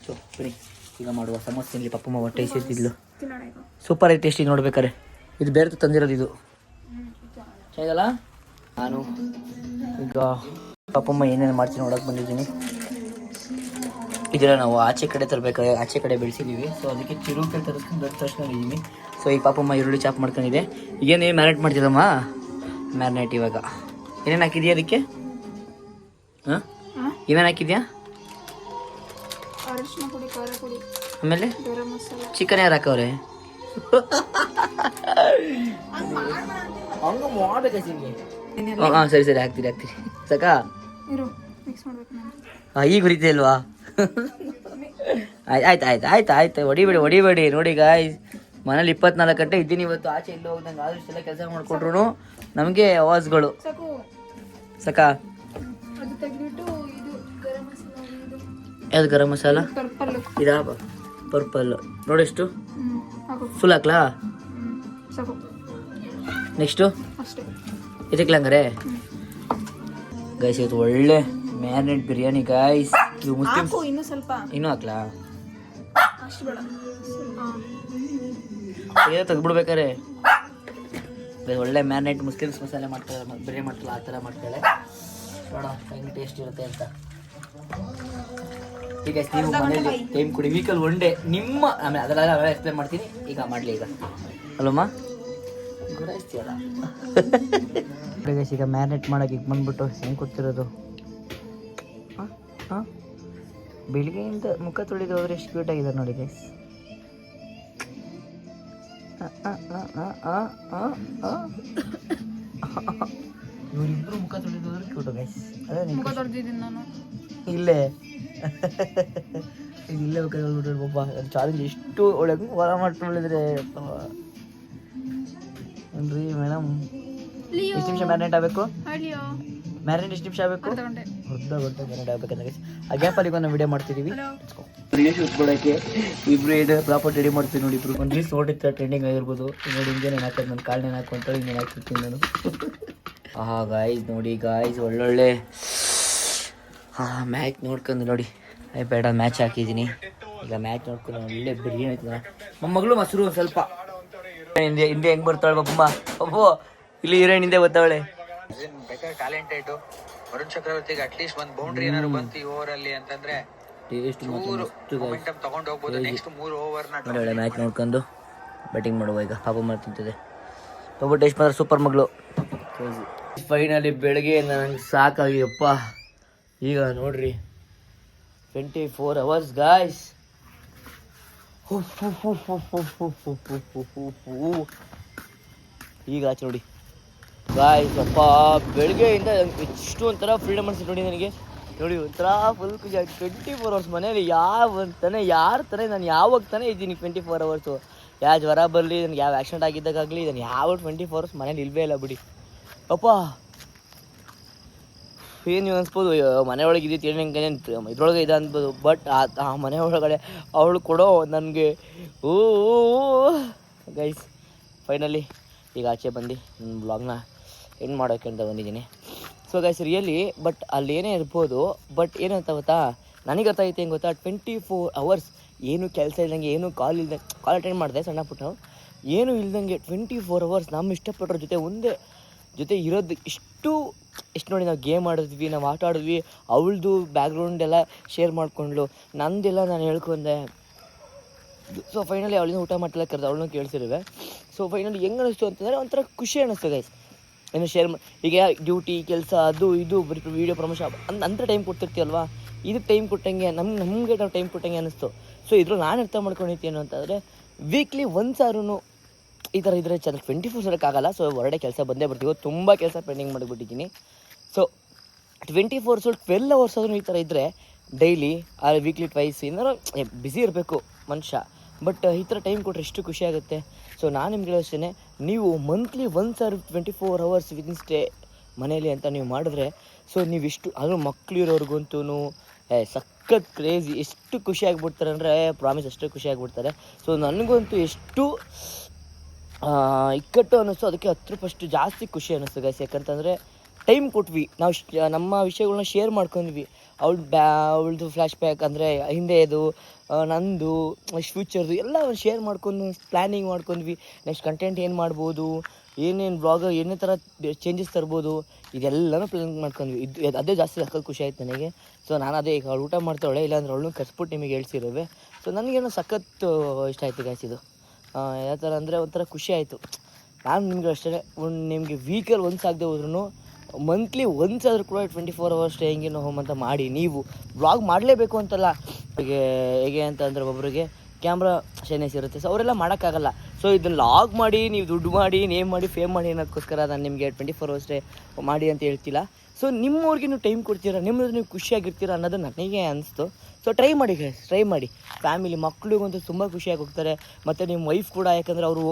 A: ಸೊ ಬನ್ನಿ ಈಗ ಮಾಡುವ. ಸಮೋಸ ತಿನ್ನಲಿ ಪಪ್ಪಮ್ಮ, ಹೊಟ್ಟೆ ಇಸಿರ್ತಿದ್ಲು. ಸೂಪರ್ ಆಗಿ ಟೇಸ್ಟಿ ನೋಡ್ಬೇಕಾರೆ. ಇದು ಬೇರೆ ತಂದಿರೋದು, ಇದು ಚೆನ್ನಾಗಲ್ಲ. ನಾನು ಈಗ ಪಪ್ಪಮ್ಮ ಏನೇನು ಮಾಡ್ತೀನಿ ನೋಡೋಕೆ ಬಂದಿದ್ದೀನಿ. ಇದೆಲ್ಲ ನಾವು ಆಚೆ ಕಡೆ ತರಬೇಕಾದ್ರೆ ಆಚೆ ಕಡೆ ಬೆಳೆಸಿದ್ದೀವಿ. ಸೊ ಅದಕ್ಕೆ ಚಿರುಕಲ್ಲಿ ತರಿಸ್ಕೊಂಡು ತರಿಸ್ಕೊಂಡಿದ್ದೀನಿ. ಸೊ ಈಗ ಪಾಪಮ್ಮ ಈರುಳ್ಳಿ ಚಾಪ್ ಮಾಡ್ಕೊಂಡಿದೆ. ಈಗೇನು ಮ್ಯಾರಿನೇಟ್ ಮಾಡ್ತಿದ್ದಮ್ಮ? ಮ್ಯಾರಿನೇಟ್ ಇವಾಗ ಏನೇನು ಹಾಕಿದ್ಯಾ ಅದಕ್ಕೆ? ಹಾಂ, ಏನೇನು ಹಾಕಿದ್ಯಾ? ಆಮೇಲೆ ಚಿಕನ್ ಯಾರು ಹಾಕವ್ರೆ? ಹಂಗ ಮಾಡ್ಬೇಕು. ಹಾಂ ಸರಿ ಹಾಕ್ತೀರಿ ಸಾಕಾ? ಈಗ ಹುರಿತೆ ಅಲ್ವಾ? ಆಯ್ತು ಹೊಡಿಬೇಡಿ ನೋಡಿ ಗಾಯ್ಸ್. ಮನೇಲಿ 24 ಗಂಟೆ ಇದ್ದೀನಿ ಇವತ್ತು. ಆಚೆ ಇಲ್ಲ ಹೋಗ್ದಂಗೆ ಆದಷ್ಟೆಲ್ಲ ಕೆಲಸ ಮಾಡಿಕೊಟ್ರು ನಮಗೆ ಅವಾಜ್ಗಳು ಸಾಕಾ? ಯಾವ್ದು ಗರಂ ಮಸಾಲ? ಇದಾ ಪರ್ಪಲ್ ನೋಡಿ. ಎಷ್ಟು ಫುಲ್ ಹಾಕ್ಲಾ? ನೆಕ್ಸ್ಟು ಇದಕ್ಕೆ ಹಂಗಾರೆ ಗೈಸ್. ಇವತ್ತು ಒಳ್ಳೆ ಮ್ಯಾರಿನೇಟ್ ಬಿರಿಯಾನಿ ಗೈಸ್. ಇದು ಮುಸ್ಲಿಮ್ಸ್. ಇನ್ನೂ ಹಾಕ್ಲಾ? ಏನೋ ತೆಗ್ದ್ಬಿಡ್ಬೇಕಾರೆ ಒಳ್ಳೆ ಮ್ಯಾರಿನೇಟ್ ಮುಸ್ಲಿಮ್ಸ್ ಮಸಾಲೆ ಮಾಡ್ತಾರೆ, ಬಿರಿಯಾನಿ ಮಾಡ್ತಾಳೆ, ಆ ಥರ ಮಾಡ್ತಾಳೆ. ನೋಡೋ ಹೆಂಗೆ ಟೇಸ್ಟ್ ಇರುತ್ತೆ ಅಂತ. ಈಗ ನೀವು ಮನೇಲಿ ಟೈಮ್ ಕೊಡಿ, ವೀಕಲ್ಲಿ 1 ಡೇ ನಿಮ್ಮ. ಆಮೇಲೆ ಅದೆಲ್ಲ ಎಕ್ಸ್ಪ್ಲೇನ್ ಮಾಡ್ತೀನಿ. ಈಗ ಮಾಡಲಿ ಈಗ ಅಲ್ಲಮ್ಮ ಗುರಾಯಿಸ್ತೀಯಲ್ಲ. ಈಗ ಮ್ಯಾರಿನೇಟ್ ಮಾಡೋಕೆ ಈಗ ಬಂದ್ಬಿಟ್ಟು ಹೆಂಗೆ ಕೂತಿರೋದು. ಹಾಂ, ಬೆಳಿಗ್ಗೆಯಿಂದ ಮುಖ ತೊಳಿದು ಹೋದ್ರೆ ಎಷ್ಟು ಕ್ಯೂಟ್ ಆಗಿದೆ ನೋಡಿ ಗೈಸ್. ಇವರಿಬ್ಬರು ಮುಖ ತೊಳಿದು ಹೋದ್ರೆ ಕ್ಯೂಟ್ ಗೈಸ್. ಅದೇ ನಾನು ಇಲ್ಲೇ ಇಲ್ಲೇ ಬೇಕಾದ್ರೆ ಪಾಪ ಚಾಲೆಂಜ್ ಎಷ್ಟು ಒಳಗೆ ಹೊರ ಮಾಡ್ಕೊಂಡಿದ್ರೆ ಏನ್ರಿ ಮೇಡಮ್
B: ಲಿಯೋ
A: ಎಷ್ಟು ನಿಮಿಷ ಮ್ಯಾರಿನೇಟ್ ಆಗಬೇಕು?
B: ಲಿಯೋ
A: ಮ್ಯಾರಿನೇಟ್ ಎಷ್ಟು ನಿಮಿಷ ಆಗಬೇಕು?
B: ಅರ್ಧ ಗಂಟೆ
A: ಮ್ಯಾರಿನೇಟ್ ಆಗಬೇಕಂದ್ರೆ ಆ ಗ್ಯಾಪಲ್ಲಿ ಒಂದು ವಿಡಿಯೋ ಮಾಡ್ತಿದ್ದೀವಿ.
B: ಹಲೋ
A: ಉಟ್ಕೊಳಕ್ಕೆ ಇಬ್ರು ಇದು ಪ್ರಾಪರ್ ರೆಡಿ ಮಾಡ್ತೀವಿ ನೋಡಿ. ಇಬ್ರು ಒಂದು ರೀಲ್ಸ್ ನೋಡಿರ್ತಾರೆ, ಟ್ರೆಂಡಿಂಗ್ ಆಗಿರ್ಬೋದು. ನೋಡಿ ಹಿಂಗೇನು ಹಾಕೋದು, ನನ್ನ ಕಾಳನ್ನ ಹಾಕೊಂತ ಹಿಂಗೆ ಹಾಕ್ತಿರ್ತೀನಿ ನಾನು. ಗಾಯ್ಸ್ ನೋಡಿ ಗಾಯ್ಸ್, ಒಳ್ಳೊಳ್ಳೆ ಮ್ಯಾಚ್ ನೋಡ್ಕೊಂಡು ನೋಡಿ. ಬೇಡ ಮ್ಯಾಚ್ ಹಾಕಿದ್ದೀನಿ ಈಗ. ಮ್ಯಾಚ್ ನೋಡ್ಕೊಂಡು ಒಳ್ಳೆ ಬಿರಿಯಾನಿ ಆಯ್ತದ. ಮೊಮ್ಮಗಳು ಮೊಸರು ಒಂದು ಸ್ವಲ್ಪ ಹಿಂದೆ ಹಿಂದೆ ಹೆಂಗೆ ಬರ್ತಾಳೆ ಬಬ್ಬಮ್ಮ. ಅಬ್ಬೋ ಇಲ್ಲಿ ಹೀರೋಯಿನ್ ಹಿಂದೆ ಬರ್ತಾವಳೆ.
C: ಬೇಕಾದ್ರೆ ಟ್ಯಾಲೆಂಟೆಡ್ ವರುಣ್ ಚಕ್ರವರ್ತಿಗೆ ಅಟ್ಲೀಸ್ಟ್ ಒಂದು ಬೌಂಡ್ರಿ ಏನಾದ್ರು ಬಂತು ಈ ಓವರ್ ಅಲ್ಲಿ ಅಂತಂದ್ರೆ
A: ಟೇಸ್ಟ್
C: ಮೊಮೆಂಟಮ್ ತಗೊಂಡು ಹೋಗ್ಬೋದು. ನೆಕ್ಸ್ಟ್ 3 ಓವರ್ನ
A: ಒಳ್ಳೆ ಮ್ಯಾಚ್ ನೋಡ್ಕೊಂಡು ಬ್ಯಾಟಿಂಗ್ ಮಾಡುವ ಈಗ. ಪಾಪ ಮಾಡ್ತಿಂತದೆ ಪಾಪ. ಟೇಸ್ಟ್ ಮಾತ್ರ ಸೂಪರ್ ಮಗಳು. ಫೈನಲಿ ಬೆಳಗ್ಗೆ ನನಗೆ ಸಾಕಾಗಿಯಪ್ಪ. ಈಗ ನೋಡ್ರಿ 24 hours ಗಾಯ್ಸ್. ಈಗ ಆಚೆ ನೋಡಿ ಗಾಯ್ಸ್. ಅಪ್ಪ ಬೆಳಗ್ಗೆಯಿಂದ ಎಷ್ಟು ಒಂಥರ ಫ್ರೀಡಮ್ ಅನ್ಸುತ್ತೆ ನೋಡಿ ನನಗೆ. ನೋಡಿ ಒಂಥರ ಫುಲ್ ಖುಷಿ ಆಯ್ತು. 24 hours ಮನೇಲಿ ಯಾರು ತಾನೇ ನಾನು ಯಾವಾಗ ತಾನೇ ಇದ್ದೀನಿ 24 hours. ಯಾವ ಜ್ವರ ಬರಲಿ, ನನಗೆ ಯಾವ ಆಕ್ಸಿಡೆಂಟ್ ಆಗಿದ್ದಾಗಲಿ, ನಾನು ಯಾವ 24 hours ಮನೇಲಿ ಇಲ್ವೇ ಇಲ್ಲ ಬಿಡಿ. ಅಪ್ಪ ಏನು ನೀವು ಅನ್ಸ್ಬೋದು ಮನೆ ಒಳಗೆ ಇದ್ದಿತ್ತು ಇದ್ರೊಳಗೆ ಇದೆ ಅನ್ಬೋದು. ಬಟ್ ಆ ಮನೆ ಒಳಗಡೆ ಅವಳು ಕೊಡೋ ನನಗೆ ಓ ಗೈಸ್. ಫೈನಲಿ ಈಗ ಆಚೆ ಬಂದು ನನ್ನ ಬ್ಲಾಗ್ನ ಎಂಡ್ ಮಾಡೋಕ್ಕೆ ಅಂತ ಬಂದಿದ್ದೀನಿ. ಸೊ ಗೈಸ್ ರಿಯಲಿ ಬಟ್ ಅಲ್ಲಿ ಏನೇ ಇರ್ಬೋದು, ಬಟ್ ಏನಂತ ಗೊತ್ತಾ, ನನಗೆ ಗೊತ್ತಾಯ್ತು ಹೆಂಗೆ ಗೊತ್ತಾ, 24 hours ಏನು ಕೆಲಸ ಇಲ್ದಂಗೆ, ಏನು ಕಾಲ್ ಅಟೆಂಡ್ ಮಾಡಿದೆ ಸಣ್ಣ ಪುಟ್ಟ, ಏನು ಇಲ್ದಂಗೆ 24 hours ನಮ್ಮ ಇಷ್ಟಪಟ್ಟರ ಜೊತೆ ಇರೋದು. ಎಷ್ಟು ನೋಡಿ ನಾವು ಗೇಮ್ ಆಡಿದ್ವಿ, ನಾವು ಆಟ ಆಡಿದ್ವಿ, ಅವಳದು ಬ್ಯಾಕ್ಗ್ರೌಂಡ್ ಎಲ್ಲ ಶೇರ್ ಮಾಡಿಕೊಂಡ್ಲು, ನಂದೆಲ್ಲ ನಾನು ಹೇಳ್ಕೊಂಡೆ. ಸೊ ಫೈನಲಿ ಅವಳಿಂದ ಊಟ ಮಾಡ್ತಿಲ್ಲ ಕರೆದು ಅವಳನ್ನೂ ಕೇಳಿಸಿರುವೆ. ಸೊ ಫೈನಲಿ ಹೆಂಗೆ ಅನ್ನಿಸ್ತು ಅಂತಂದರೆ ಒಂಥರ ಖುಷಿ ಅನ್ನಿಸ್ತು ಗೈಸ್. ಏನು ಶೇರ್ ಈಗ ಡ್ಯೂಟಿ ಕೆಲಸ ಅದು ಇದು ವೀಡಿಯೋ ಪ್ರಮೋಷನ್ ಅಂತ ಟೈಮ್ ಕೊಡ್ತಿರ್ತೀವಲ್ವಾ, ಇದಕ್ಕೆ ಟೈಮ್ ಕೊಟ್ಟಂಗೆ ನಮಗೆ ನಾವು ಟೈಮ್ ಕೊಟ್ಟಂಗೆ ಅನ್ನಿಸ್ತು. ಸೊ ಇದ್ರಲ್ಲಿ ನಾನು ಅರ್ಥ ಮಾಡ್ಕೊಂಡಿದ್ದೇನು ಅಂತಂದರೆ ವೀಕ್ಲಿ 1 ಸಾರೂ ಈ ಥರ ಇದ್ರೆ ಚೆನ್ನಾಗಿ 24 ಸರಕ್ಕಾಗಲ್ಲ. ಸೊ ಹೊರಡೆ ಕೆಲಸ ಬಂದೇ ಬರ್ತೀವಿ. ತುಂಬ ಕೆಲಸ ಪೆಂಡಿಂಗ್ ಮಾಡಿಬಿಟ್ಟಿದ್ದೀನಿ. ಸೊ 24 12 hours ಆದ್ರೂ ಈ ಥರ ಇದ್ದರೆ ಡೈಲಿ ವೀಕ್ಲಿ ಟ್ವೈಸ್ ಏನಾರು ಬ್ಯುಸಿ ಇರಬೇಕು ಮನುಷ್ಯ. ಬಟ್ ಈ ಥರ ಟೈಮ್ ಕೊಟ್ಟರೆ ಎಷ್ಟು ಖುಷಿ ಆಗುತ್ತೆ. ಸೊ ನಾನು ನಿಮ್ಗೆ ಹೇಳೋಷ್ಟೇ, ನೀವು ಮಂತ್ಲಿ 1 ಸಾರಿ 24 hours ವಿದಿನ್ ಸ್ಟೇ ಮನೇಲಿ ಅಂತ ನೀವು ಮಾಡಿದ್ರೆ, ಸೊ ನೀವಿಷ್ಟು ಅದು ಮಕ್ಕಳು ಇರೋರ್ಗಂತೂ ಸಖತ್ ಕ್ರೇಜಿ ಎಷ್ಟು ಖುಷಿ ಆಗಿಬಿಡ್ತಾರೆ ಅಂದರೆ ಪ್ರಾಮಿಸ್ ಅಷ್ಟು ಖುಷಿ ಆಗಿಬಿಡ್ತಾರೆ. ಸೊ ನನಗಂತೂ ಎಷ್ಟು ಇಕ್ಕಟ್ಟು ಅನ್ನಿಸ್ತು, ಅದಕ್ಕೆ 10% ಜಾಸ್ತಿ ಖುಷಿ ಅನ್ನಿಸ್ತು ಗೈಸ್. ಯಾಕಂತಂದರೆ ಟೈಮ್ ಕೊಟ್ವಿ, ನಾವು ನಮ್ಮ ವಿಷಯಗಳನ್ನ ಶೇರ್ ಮಾಡ್ಕೊಂಡ್ವಿ. ಅವಳದು ಫ್ಲ್ಯಾಶ್ ಬ್ಯಾಕ್ ಅಂದರೆ ಹಿಂದೆ ಇದು ನಂದು ಫ್ಯೂಚರ್ದು ಎಲ್ಲ ಶೇರ್ ಮಾಡ್ಕೊಂಡು ಪ್ಲ್ಯಾನಿಂಗ್ ಮಾಡ್ಕೊಂಡ್ವಿ. ನೆಕ್ಸ್ಟ್ ಕಂಟೆಂಟ್ ಏನು ಮಾಡ್ಬೋದು, ಏನೇನು ಬ್ಲಾಗ್ ಏನೇ ಥರ ಚೇಂಜಸ್ ತರ್ಬೋದು, ಇದೆಲ್ಲನೂ ಪ್ಲ್ಯಾನ್ ಮಾಡ್ಕೊಂಡ್ವಿ. ಅದೇ ಜಾಸ್ತಿ ಸಖತ್ ಖುಷಿ ಆಯ್ತು ನನಗೆ. ಸೊ ನಾನು ಅದೇ ಈಗ ಅವಳು ಊಟ ಮಾಡ್ತಾಳೆ, ಇಲ್ಲಾಂದ್ರೆ ಅವಳನ್ನೂ ಕರ್ಸ್ಬಿಟ್ಟು ನಿಮಗೆ ಹೇಳ್ಸಿರುವೆ. ಸೊ ನನಗೇನೋ ಸಖತ್ ಇಷ್ಟ ಆಯಿತು ಗೈಸ್. ಇದು ಯಾವ ಥರ ಅಂದರೆ ಒಂಥರ ಖುಷಿ ಆಯಿತು. ನಾನು ನಿಮಗೆ ಅಷ್ಟೇ, ನಿಮಗೆ ವೀಕಲ್ಲಿ ಒನ್ಸ್ ಆಗದೆ ಹೋದ್ರೂ ಮಂತ್ಲಿ ಒನ್ಸ್ ಆದರೂ ಕೂಡ 24 hours ಸ್ಟೇಯಿಂಗ್ ಇನ್ ಹೋಮ್ ಅಂತ ಮಾಡಿ. ನೀವು ವ್ಲಾಗ್ ಮಾಡಲೇಬೇಕು ಅಂತಲ್ಲ, ಹೇಗೆ ಅಂತಂದರೆ ಒಬ್ಬರಿಗೆ ಕ್ಯಾಮ್ರಾ ಶೈನೆಸ್ ಇರುತ್ತೆ. ಸೊ ಅವರೆಲ್ಲ ಮಾಡೋಕ್ಕಾಗಲ್ಲ. ಸೊ ಇದನ್ನು ಲಾಗ್ ಮಾಡಿ ನೀವು ದುಡ್ಡು ಮಾಡಿ ನೇಮ್ ಮಾಡಿ ಫೇಮ್ ಮಾಡಿ ಅನ್ನೋದಕ್ಕೋಸ್ಕರ ನಾನು ನಿಮಗೆ 24 hours ಸ್ಟೇ ಮಾಡಿ ಅಂತ ಹೇಳ್ತಿಲ್ಲ. ಸೊ ನಿಮ್ಮವ್ರಿಗೆ ನೀವು ಟೈಮ್ ಕೊಡ್ತೀರಾ, ನಿಮ್ಮದು ನೀವು ಖುಷಿಯಾಗಿರ್ತೀರ ಅನ್ನೋದು ನನಗೆ ಅನಿಸ್ತು. ಸೊ ಟ್ರೈ ಮಾಡಿ ಫ್ಯಾಮಿಲಿ ಮಕ್ಕಳಿಗಂತೂ ತುಂಬ ಖುಷಿಯಾಗಿ ಹೋಗ್ತಾರೆ. ಮತ್ತು ನಿಮ್ಮ ವೈಫ್ ಕೂಡ, ಯಾಕಂದರೆ ಅವರು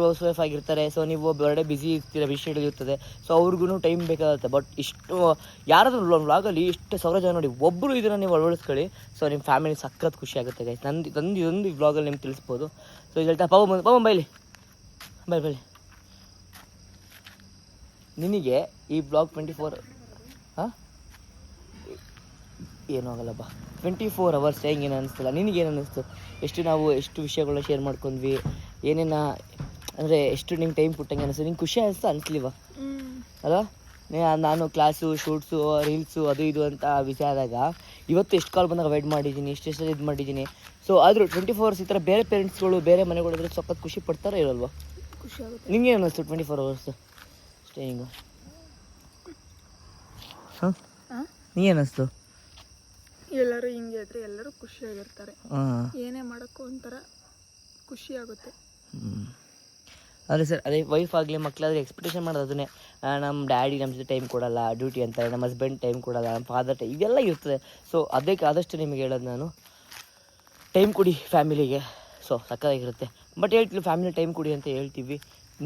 A: ಹೌಸ್ ವೈಫ್ ಆಗಿರ್ತಾರೆ. ಸೊ ನೀವು ಹೊರಗಡೆ ಬ್ಯುಸಿ ಇರ್ತೀರ, ಶೆಡ್ಯೂಲ್ ಇರ್ತದೆ. ಸೊ ಅವ್ರಿಗೂ ಟೈಮ್ ಬೇಕಾಗುತ್ತೆ. ಬಟ್ ಇಷ್ಟು ಯಾರಾದರೂ ವ್ಲಾಗಲ್ಲಿ ಇಷ್ಟು 1000 ಜನ ನೋಡಿ ಒಬ್ಬರು ಇದನ್ನು ನೀವು ಅಳವಡಿಸ್ಕೊಳ್ಳಿ. ಸೊ ನಿಮ್ಮ ಫ್ಯಾಮಿಲಿ ಸಖತ್ ಖುಷಿ ಆಗುತ್ತೆ ಗೈಸ್. ನಂದು ಇದೊಂದು ವ್ಲಾಗಲ್ಲಿ ನಿಮ್ಗೆ ತಿಳಿಸ್ಬೋದು. ಸೊ ಇದು ಹೇಳ್ತಾ ಪಾಪ ಬೈಲಿ ನಿನಗೆ ಈ ಬ್ಲಾಗ್ 24 ಏನೂ ಆಗಲ್ಲಪ್ಪ. 24 hours ಹೆಂಗೇನು ಅನ್ನಿಸ್ತಿಲ್ಲ, ನಿನಗೇನು ಅನ್ನಿಸ್ತು? ಎಷ್ಟು ವಿಷಯಗಳನ್ನ ಶೇರ್ ಮಾಡ್ಕೊಂಡ್ವಿ, ಏನೇನ ಅಂದರೆ ಎಷ್ಟು ನಿಂಗೆ ಟೈಮ್ ಕೊಟ್ಟಂಗೆ ಅನ್ನಿಸ್ತು, ನಿಂಗೆ ಖುಷಿ ಅನ್ನಿಸ್ತಾ ಅನಿಸ್ಲಿವ ಅಲ್ವಾ? ನಾನು ಕ್ಲಾಸು ಶೂಟ್ಸು ರೀಲ್ಸು ಅದು ಇದು ಅಂತ ವಿಷಯ ಆದಾಗ ಇವತ್ತು ಎಷ್ಟು ಕಾಲ್ ಬಂದಾಗ ವೆಯ್ಟ್ ಮಾಡಿದ್ದೀನಿ, ಎಷ್ಟು ಇದು ಮಾಡಿದ್ದೀನಿ. ಸೊ ಆದರೂ 24 hours ಈ ಥರ ಬೇರೆ ಪೇರೆಂಟ್ಸ್ಗಳು ಬೇರೆ ಮನೆಗಳಿದ್ರೆ ಸ್ವಲ್ಪ ಖುಷಿ ಪಡ್ತಾರೋ ಇರಲ್ವ?
B: ಖುಷಿ ಆಗುತ್ತೆ.
A: ನಿಂಗೆ ಅನ್ನಿಸ್ತು 24 hours ಸ್ಟೇಯಿಂಗು? ನೀ ಅನ್ನಿಸ್ತು?
B: ಎಲ್ಲರೂ ಹಿಂಗೆ ಇದ್ರೆ ಎಲ್ಲರೂ ಖುಷಿಯಾಗಿರ್ತಾರೆ. ಏನೇ ಮಾಡೋಕ್ಕೂ ಒಂಥರ ಖುಷಿ ಆಗುತ್ತೆ.
A: ಅದೇ ಸರ್, ಅದೇ ವೈಫ್ ಆಗಲಿ ಮಕ್ಕಳಾದ್ರೆ ಎಕ್ಸ್ಪೆಕ್ಟೇಷನ್ ಮಾಡೋದು ಅದನ್ನೇ. ನಮ್ಮ ಡ್ಯಾಡಿ ನಮ್ಮ ಜೊತೆ ಟೈಮ್ ಕೊಡಲ್ಲ, ಡ್ಯೂಟಿ ಅಂತಾರೆ, ನಮ್ಮ ಹಸ್ಬೆಂಡ್ ಟೈಮ್ ಕೊಡಲ್ಲ, ನಮ್ಮ ಫಾದರ್ ಟೈಮ್, ಇದೆಲ್ಲ ಇರ್ತದೆ. ಸೊ ಅದಕ್ಕೆ ಆದಷ್ಟು ನಿಮಗೆ ಹೇಳೋದು ನಾನು, ಟೈಮ್ ಕೊಡಿ ಫ್ಯಾಮಿಲಿಗೆ. ಸೊ ಸಕ್ಕತ್ತಾಗಿರುತ್ತೆ. ಬಟ್ ಹೇಳ್ತೀವಿ ಫ್ಯಾಮಿಲಿ ಟೈಮ್ ಕೊಡಿ ಅಂತ ಹೇಳ್ತೀವಿ.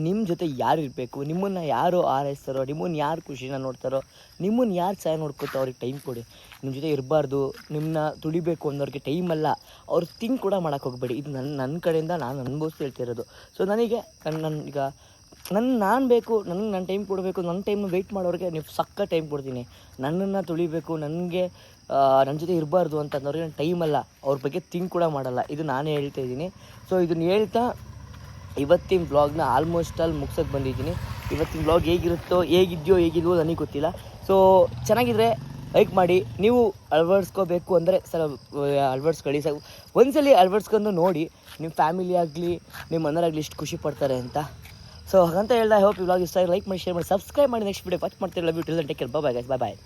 A: ನಿಮ್ಮ ಜೊತೆ ಯಾರು ಇರಬೇಕು, ನಿಮ್ಮನ್ನು ಯಾರು ಆರೈಸ್ತಾರೋ, ನಿಮ್ಮನ್ನು ಯಾರು ಖುಷಿನ ನೋಡ್ತಾರೋ, ನಿಮ್ಮನ್ನು ಯಾರು ಚೆನ್ನಾಗಿ ನೋಡ್ಕೊತೋ ಅವ್ರಿಗೆ ಟೈಮ್ ಕೊಡಿ. ನಿಮ್ಮ ಜೊತೆ ಇರಬಾರ್ದು, ನಿಮ್ಮನ್ನ ತುಳಿಬೇಕು ಅನ್ನೋರಿಗೆ ಟೈಮ್ ಅಲ್ಲ, ಅವ್ರು ಥಿಂಕ್ ಕೂಡ ಮಾಡೋಕ್ಕೆ ಹೋಗಬೇಡಿ. ಇದು ನನ್ನ ಕಡೆಯಿಂದ ನಾನು ಅನುಭವಿಸ್ತಾ ಹೇಳ್ತಿರೋದು. ಸೊ ನನಗೆ ಈಗ ನಾನು ಬೇಕು, ನನಗೆ ನನ್ನ ಟೈಮ್ ಕೊಡಬೇಕು, ನನ್ನ ಟೈಮ್ನ ವೆಯ್ಟ್ ಮಾಡೋರಿಗೆ ನೀವು ಸಕ್ಕ ಟೈಮ್ ಕೊಡ್ತೀನಿ. ನನ್ನನ್ನು ತುಳಿಬೇಕು, ನನ್ನ ಜೊತೆ ಇರಬಾರ್ದು ಅಂತಂದವ್ರಿಗೆ ನಾನು ಟೈಮ್ ಅಲ್ಲ, ಅವ್ರ ಬಗ್ಗೆ ಥಿಂಕ್ ಕೂಡ ಮಾಡಲ್ಲ. ಇದು ನಾನೇ ಹೇಳ್ತಾ ಇದ್ದೀನಿ. ಸೊ ಇದನ್ನು ಹೇಳ್ತಾ ಇವತ್ತಿನ ಬ್ಲಾಗ್ನ ಆಲ್ಮೋಸ್ಟ್ ಅಲ್ಲಿ ಮುಗ್ಸೋಕ್ಕೆ ಬಂದಿದ್ದೀನಿ. ಇವತ್ತಿನ ಬ್ಲಾಗ್ ಹೇಗಿದೆಯೋ ನನಗೆ ಗೊತ್ತಿಲ್ಲ. ಸೊ ಚೆನ್ನಾಗಿದ್ರೆ ಲೈಕ್ ಮಾಡಿ. ನೀವು ಅಳವಡಿಸ್ಕೋಬೇಕು ಅಂದರೆ ಅಳವಡಿಸ್ಕೊಳ್ಳಿ. ಒಂದ್ಸಲಿ ಅಳವಡಿಸ್ಕೊಂಡು ನೋಡಿ, ನಿಮ್ಮ ಫ್ಯಾಮಿಲಿ ಆಗಲಿ ನಿಮ್ಮ ಮನೆಯವರಾಗಲಿ ಎಷ್ಟು ಖುಷಿ ಪಡ್ತಾರೆ ಅಂತ. ಸೊ ಹಾಗಂತ ಹೇಳ್ದೆ, ಐ ಹೋಪ್ ಈ ಬ್ಲಾಗ್ ಇಷ್ಟ ಆಗಿ ಲೈಕ್ ಮಾಡಿ, ಶೇರ್ ಮಾಡಿ, ಸಬ್ಸ್ಕ್ರೈಬ್ ಮಾಡಿ. ನೆಕ್ಸ್ಟ್ ವಿಡಿಯೋ ವಾಚ್ ಮಾಡ್ತೀರಿ. Love you till then take care. Bye guys, bye.